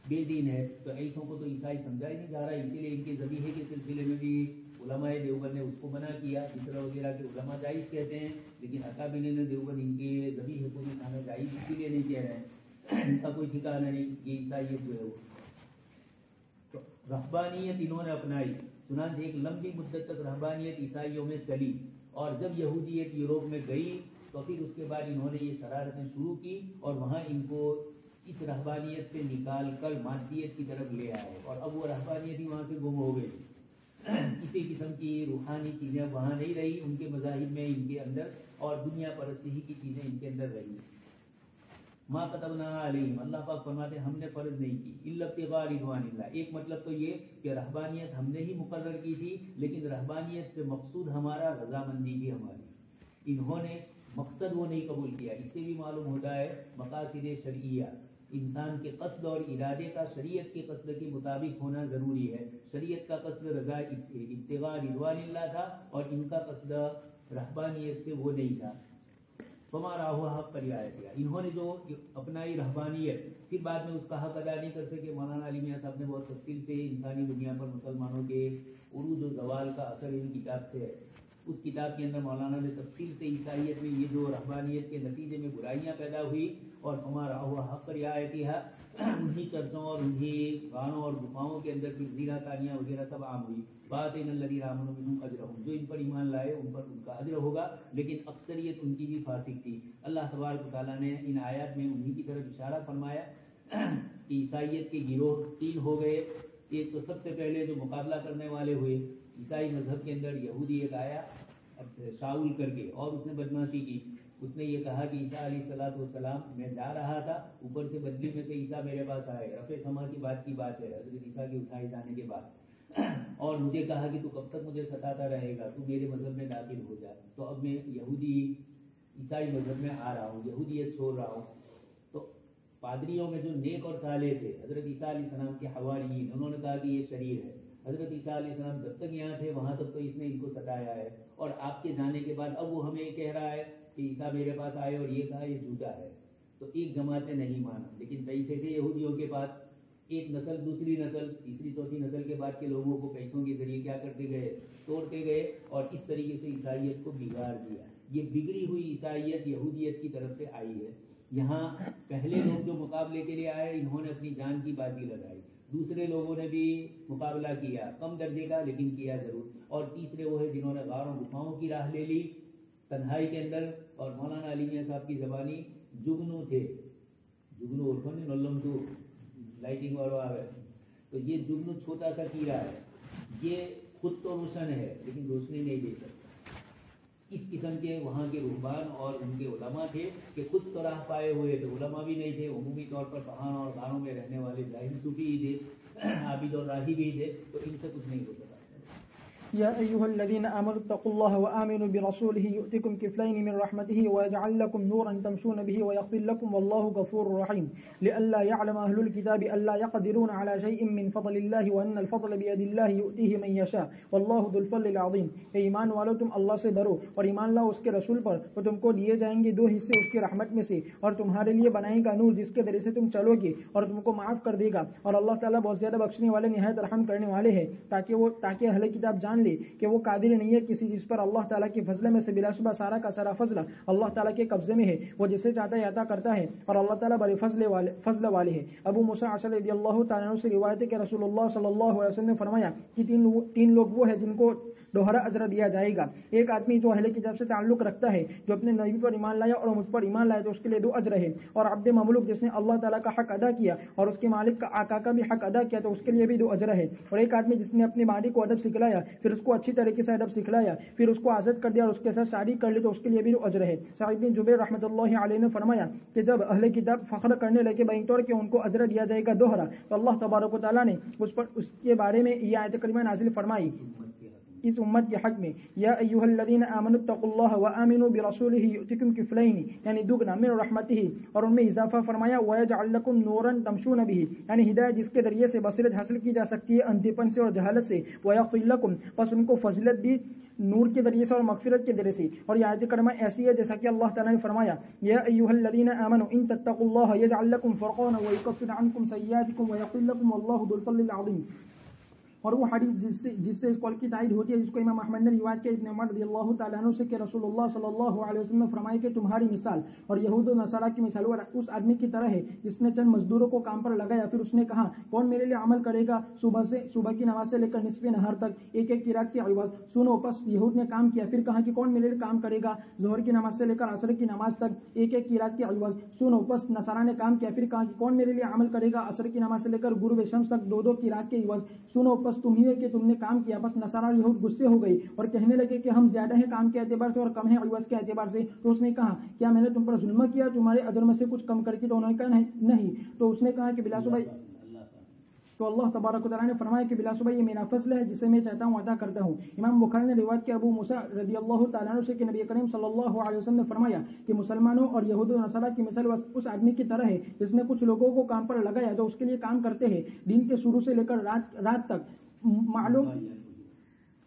بے دین ہے، تو ایسوں کو تو عیسائی سمجھا ہی نہیں جا رہا، اسی لیے ان کے ذبیحے کے سلسلے میں بھی علماء دیوبند نے اس کو منع کیا، بسرا وغیرہ کے علماء جائز کہتے ہیں، لیکن اکابرین دیوبند ان کے ذبیحے کو بھی کھانا جائز اسی لیے نہیں کہہ رہے ہیں، ان کا کوئی ٹھکانہ نہیں، یہ عیسائیت جو ہے وہ تو رہبانیت انہوں نے اپنائی، چنانچہ ایک لمبی مدت تک رہبانیت عیسائیوں میں چلی، اور جب یہودیت یوروپ میں گئی تو پھر اس کے بعد انہوں نے یہ شرارتیں شروع کی اور وہاں ان کو اس رہبانیت سے نکال کر مادیت کی طرف لے آئے، اور اب وہ رہبانیت ہی وہاں سے گم ہو گئی، کسی قسم کی روحانی چیزیں وہاں نہیں رہی ان کے مذاہب میں، ان کے اندر، اور دنیا پرستی کی چیزیں ان کے اندر رہی۔ ما كتبنا علیہم، اللہ پاک فرماتے ہیں ہم نے فرض نہیں کی، الا ابتغاء رضوان اللہ، ایک مطلب تو یہ کہ رہبانیت ہم نے ہی مقرر کی تھی، لیکن رہبانیت سے مقصود ہمارا رضامندی بھی ہماری، انہوں نے مقصد وہ نہیں قبول کیا، اس سے بھی معلوم ہوتا ہے مقاصد شرعیہ، انسان کے قصد اور ارادے کا شریعت کے قصد کے مطابق ہونا ضروری ہے، شریعت کا قصد رضا ابتغاء رضوان اللہ تھا اور ان کا قصد رہبانیت سے وہ نہیں تھا۔ فما راہ حق پر رعایتہ، انہوں نے جو اپنائی رہبانیت پھر بعد میں اس کا حق ادا نہیں کر سکے. مولانا علی میاں صاحب نے بہت تفصیل سے انسانی دنیا پر مسلمانوں کے عروج و زوال کا اثر ان کتاب سے ہے. اس کتاب کے اندر مولانا نے تفصیل سے عیسائیت میں یہ جو رہبانیت کے نتیجے میں برائیاں پیدا ہوئی اور ہمارا ہوا حق پر رعایتہ، انہی چرچوں اور انہی گانوں اور گفاؤں کے اندر پھر زیرہ تانیہ وغیرہ سب عام ہوئی. وآتینا الذین آمنوا منہم اجرہم، جو ان پر ایمان لائے ان پر ان کا اجر ہوگا، لیکن اکثریت ان کی بھی فاسق تھی. اللہ تبارک و تعالیٰ نے ان آیات میں انہی کی طرف اشارہ فرمایا کہ عیسائیت کے گروہ 3 ہو گئے. ایک تو سب سے پہلے جو مقابلہ کرنے والے ہوئے عیسائی مذہب کے اندر، یہودی ایک آیا شاول کر کے، اور اس نے بدمعاشی کی. اس نے یہ کہا کہ عیسیٰ علیہ الصلوۃ والسلام، میں جا رہا تھا، اوپر سے بدلی میں سے عیسیٰ میرے پاس آئے، رفع سما کی بات ہے، حضرت عیسیٰ کے اٹھائے جانے کے بعد، اور مجھے کہا کہ تو کب تک مجھے ستاتا رہے گا، تو میرے مذہب میں داخل ہو جائے. تو اب میں یہودی عیسائی مذہب میں آ رہا ہوں، یہودیت چھوڑ رہا ہوں. تو پادریوں میں جو نیک اور صالح تھے، حضرت عیسیٰ علیہ السلام کے حواریین، انہوں نے کہا کہ یہ شریر ہے. حضرت عیسیٰ علیہ السلام جب تک یہاں تھے وہاں تک تو اس نے ان کو ستایا ہے، اور آپ کے جانے کے بعد اب وہ ہمیں یہ کہہ رہا ہے کہ عیسیٰ میرے پاس آئے اور یہ کہا یہ جھوٹا ہے. تو ایک جماعت نے نہیں مانا، لیکن پیسے تھے یہودیوں کے پاس. ایک نسل دوسری نسل تیسری چوتھی نسل کے بعد کے لوگوں کو پیسوں کے ذریعے کیا کرتے گئے، توڑتے گئے، اور اس طریقے سے عیسائیت کو بگاڑ دیا. یہ بگڑی ہوئی عیسائیت یہودیت کی طرف سے آئی ہے. یہاں پہلے لوگ جو مقابلے کے لیے آئے انہوں نے اپنی جان کی بازی لگائی، دوسرے لوگوں نے بھی مقابلہ کیا، کم درجے کا لیکن کیا ضرور. اور تیسرے وہ ہے جنہوں نے غاروں گفاؤں کی راہ لے لی تنہائی کے اندر. اور مولانا علی میاں صاحب کی زبانی جگنو تھے، جگنو عرفن نلم تو لائٹنگ والا ہے. تو یہ جگنو چھوٹا سا کیڑا ہے، یہ خود تو روشن ہے لیکن روشنی نہیں دے سکتا. اس قسم کے وہاں کے رہبان اور ان کے علماء تھے کہ خود تو راہ پائے ہوئے تھے، علماء بھی نہیں تھے، عمومی طور پر پہاڑوں اور غاروں میں رہنے والے جاہل صوفی ہی تھے، عابد اور راہی بھی تھے. تو ان سے کچھ نہیں ہو سکا. يا أيها الذين آمنوا اتقوا الله وآمنوا برسوله يؤتكم كفلين من رحمته ويجعل لكم نورا تمشون به ويغفر لكم والله غفور رحيم. لئلا يعلم أهل الكتاب ألا يقدرون على شيء من فضل الله وأن الفضل بيد الله يؤتيه من يشاء والله ذو الفضل العظيم. اے ایمان والو تم اللہ سے ڈرو اور ایمان لاؤ اس کے رسول پر، تو تم کو دیے جائیں گے 2 حصے اس کی رحمت میں سے، اور تمہارے لیے بنائے گا نور جس کے ذریعے سے تم چلو گے، اور تم کو معاف کر دے گا. اور اللہ تعالیٰ بہت زیادہ بخشنے والے نہایت رحم کرنے والے ہیں، تاکہ اہل کتاب جان لے کہ وہ قادر نہیں ہے کسی چیز پر اللہ تعالیٰ کے فضل میں سے. بلا شبہ سارا کا سارا فضل اللہ تعالیٰ کے قبضے میں ہے، وہ جسے چاہتا ہے عطا کرتا ہے، اور اللہ تعالیٰ بڑے فضل والے ہیں. ابو موسیٰ اشعری رضی اللہ تعالیٰ عنہ سے روایت ہے کہ رسول اللہ صلی اللہ علیہ وسلم نے فرمایا کہ 3 لوگ وہ ہیں جن کو دوہرا اجر دیا جائے گا. ایک آدمی جو اہل کتاب سے تعلق رکھتا ہے، جو اپنے نبی پر ایمان لایا اور مجھ پر ایمان لایا، تو اس کے لیے 2 اجر ہے. اور عبد مملوک جس نے اللہ تعالیٰ کا حق ادا کیا اور اس کے مالک کا آقا کا بھی حق ادا کیا، تو اس کے لیے بھی 2 اجر ہے. اور ایک آدمی جس نے اپنے مالک کو ادب سکھلایا، پھر اس کو اچھی طریقے سے ادب سکھلایا، پھر اس کو آزاد کر دیا اور اس کے ساتھ شادی کر لی، تو اس کے لیے بھی 2 اجر ہے. سعید بن جبیر رحمۃ اللہ علیہ نے فرمایا کہ جب اہل کتاب فخر کرنے لگے بین طور کہ ان کو اجر دیا جائے گا دوہرا، تو اللہ تبارک و تعالیٰ نے اس کے بارے میں یہ آیت کریمہ نازل فرمائی اس امت کے حق میں. یا ایھا الذین آمنوا اتقوا اللہ وآمنوا برسولہ یؤتکم کفلین، یعنی دگنا من رحمتہ، اور ان میں اضافہ فرمایا ویجعل لکم نورا تمشون بہ، یعنی ہدایت جس کے ذریعے سے بصیرت حاصل کی جا سکتی ہے اندھے پن سے اور جہالت سے. ویغفر لکم، پس ان کو فضیلت دی نور کے ذریعے سے اور مغفرت کے ذریعے سے. اور یہ آیت کریمہ ایسی ہے جیسا کہ اللہ تعالیٰ نے فرمایا یا ایھا الذین آمنوا ان تتقوا اللہ یجعل لکم فرقانا ویکفر عنکم سیئاتکم ویغفر لکم واللہ ذو الفضل العظیم. اور وہ حدیث جس سے اس قول کی تائید ہوتی ہے، جس کو امام احمد نے روایت کیا ابن عمر رضی اللہ تعالیٰ عنہ سے کہ رسول اللہ صلی اللہ علیہ وسلم نے فرمایا کہ تمہاری مثال اور یہود و نصارہ کی مثال اس آدمی کی طرح ہے جس نے چند مزدوروں کو کام پر لگایا، پھر اس نے کہا کون میرے لیے عمل کرے گا صبح کی نماز سے لے کر نصف نہار تک ایک قرات کے عوض. سنو، پس یہود نے کام کیا، پھر کہا کہ کون میرے لیے کام کرے گا ظہر کی نماز سے لے کر عصر کی نماز تک ایک قرات کے عوض. سنو، پس نصارہ نے کام کیا، پھر کہا کہ کون میرے لیے عمل کرے گا عصر کی نماز سے لے کر غروب شمس تک 2 قرات کے عوض. سنو، پس تم ہی ہے کہ تم نے کام کیا. بس نصارہ یہود غصے ہو گئی اور کہنے لگے کہ ہم زیادہ ہیں کام کے اعتبار سے اور کم ہیں عوض کے اعتبار سے. تو اس نے کہا کیا میں نے تم پر ظلم کیا تمہارے اجر میں سے کچھ کم کر کے؟ تو انہوں نے کہا نہیں. تو اس نے کہا کہ بلا شبہ، تو اللہ تبارک و تعالیٰ نے فرمایا کہ بلا شبہ یہ میرا فضل ہے جسے میں چاہتا ہوں عطا کرتا ہوں. امام بخاری نے روایت کیا ابو موسیٰ رضی اللہ تعالیٰ عنہ سے کہ نبی کریم صلی اللہ علیہ وسلم نے فرمایا کہ مسلمانوں اور یہود و نصارہ کی مثال اس آدمی کی طرح ہے جس نے کچھ لوگوں کو کام پر لگایا تو اس کے لیے کام کرتے ہیں دن کے شروع سے لے کر رات تک. معلوم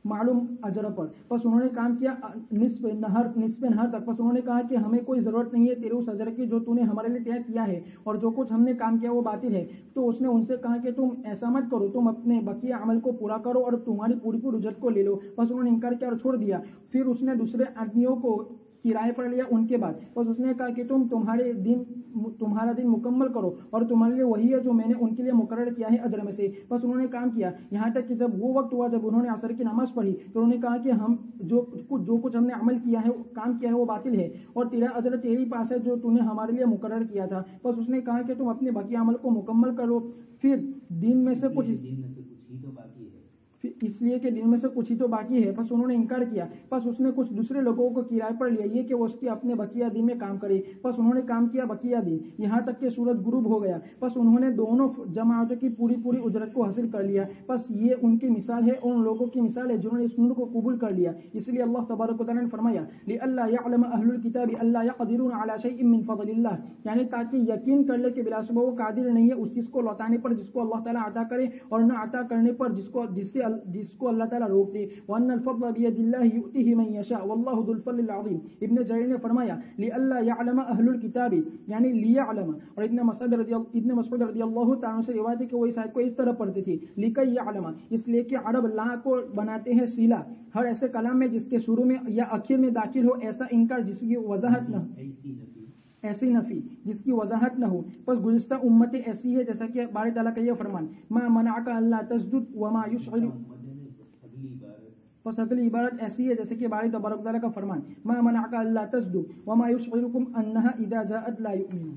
معلوم اجر پر. بس انہوں نے کام کیا نصف نہر تک. بس انہوں نے کہا کہ ہمیں کوئی ضرورت نہیں ہے تیرے اس اجر کی جو تو نے ہمارے لیے طے کیا ہے، اور جو کچھ ہم نے کام کیا وہ باطل ہے. تو اس نے ان سے کہا کہ تم ایسا مت کرو، تم اپنے بقیہ عمل کو پورا کرو اور تمہاری پوری اجرت کو لے لو. بس انہوں نے انکار کیا اور چھوڑ دیا. پھر اس نے دوسرے آدمیوں کو کرائے پر لیا ان کے بعد. بس اس نے کہا کہ تم تمہارا دن مکمل کرو اور تمہارے لیے وہی ہے جو میں نے ان کے لیے مقرر کیا ہے اجر میں سے. بس انہوں نے کام کیا یہاں تک کہ جب وہ وقت ہوا جب انہوں نے عصر کی نماز پڑھی تو انہوں نے کہا کہ ہم جو کچھ ہم نے عمل کیا ہے کام کیا ہے وہ باطل ہے اور تیرا اجر تیرے پاس ہے جو تو نے ہمارے لیے مقرر کیا تھا. بس اس نے کہا کہ تم اپنے باقی عمل کو مکمل کرو. پھر دین میں سے کچھ اس لیے کہ دن میں سے کچھ ہی تو باقی ہے. بس انہوں نے انکار کیا. بس اس نے کچھ دوسرے لوگوں کو کرائے پر لیا یہ کہ وہ اس کے اپنے بقیہ دن میں کام کرے. بس انہوں نے کام کیا بقیہ دن یہاں تک کہ سورج غروب ہو گیا. بس انہوں نے دونوں جماعتوں کی پوری اجرت کو حاصل کر لیا. بس یہ ان کی مثال ہے اور ان لوگوں کی مثال ہے جنہوں نے اس نور کو قبول کر لیا. اس لیے اللہ تبارک و تعالی نے فرمایا لئلا یعلم اہل الکتاب الا یقدرون علی شیء من فضل اللہ، یعنی تاکہ یقین کر لے کہ بلا شبہ وہ قادر نہیں ہے اس چیز کو لوٹانے پر جس کو اللہ تعالیٰ عطا کرے اور نہ عطا کرنے پر جس کو اللہ تعالیٰ روک دے. وان الفضل بید اللہ یؤتیہ من یشاء واللہ ذو الفضل العظیم. ابن جریر نے فرمایا لئلا یعلم اہل الکتاب یعنی لیعلم. اور ابن مسعود رضی اللہ تعالیٰ سے روایت ہے کہ وہ اس آیت کو اس طرح پڑھتے تھے لکی یعلم، اس لیے کہ عرب لا کو بناتے ہیں سیلا ہر ایسے کلام میں جس کے شروع میں یا آخر میں داخل ہو ایسا انکار جس کی وضاحت نہ ایسی نفی جس کی وضاحت نہ ہو. بس گزشتہ امتیں ایسی ہے جیسا کہ باری تعالیٰ کا یہ فرمان ما منعک اللہ تسجد وما یشعر. بس اگلی عبارت ایسی ہے جیسے کہ باری تبارک تعالیٰ کا فرمان ما منعک اللہ تسجد وما یشعرکم انہا اذا جاءت لا یؤمنون.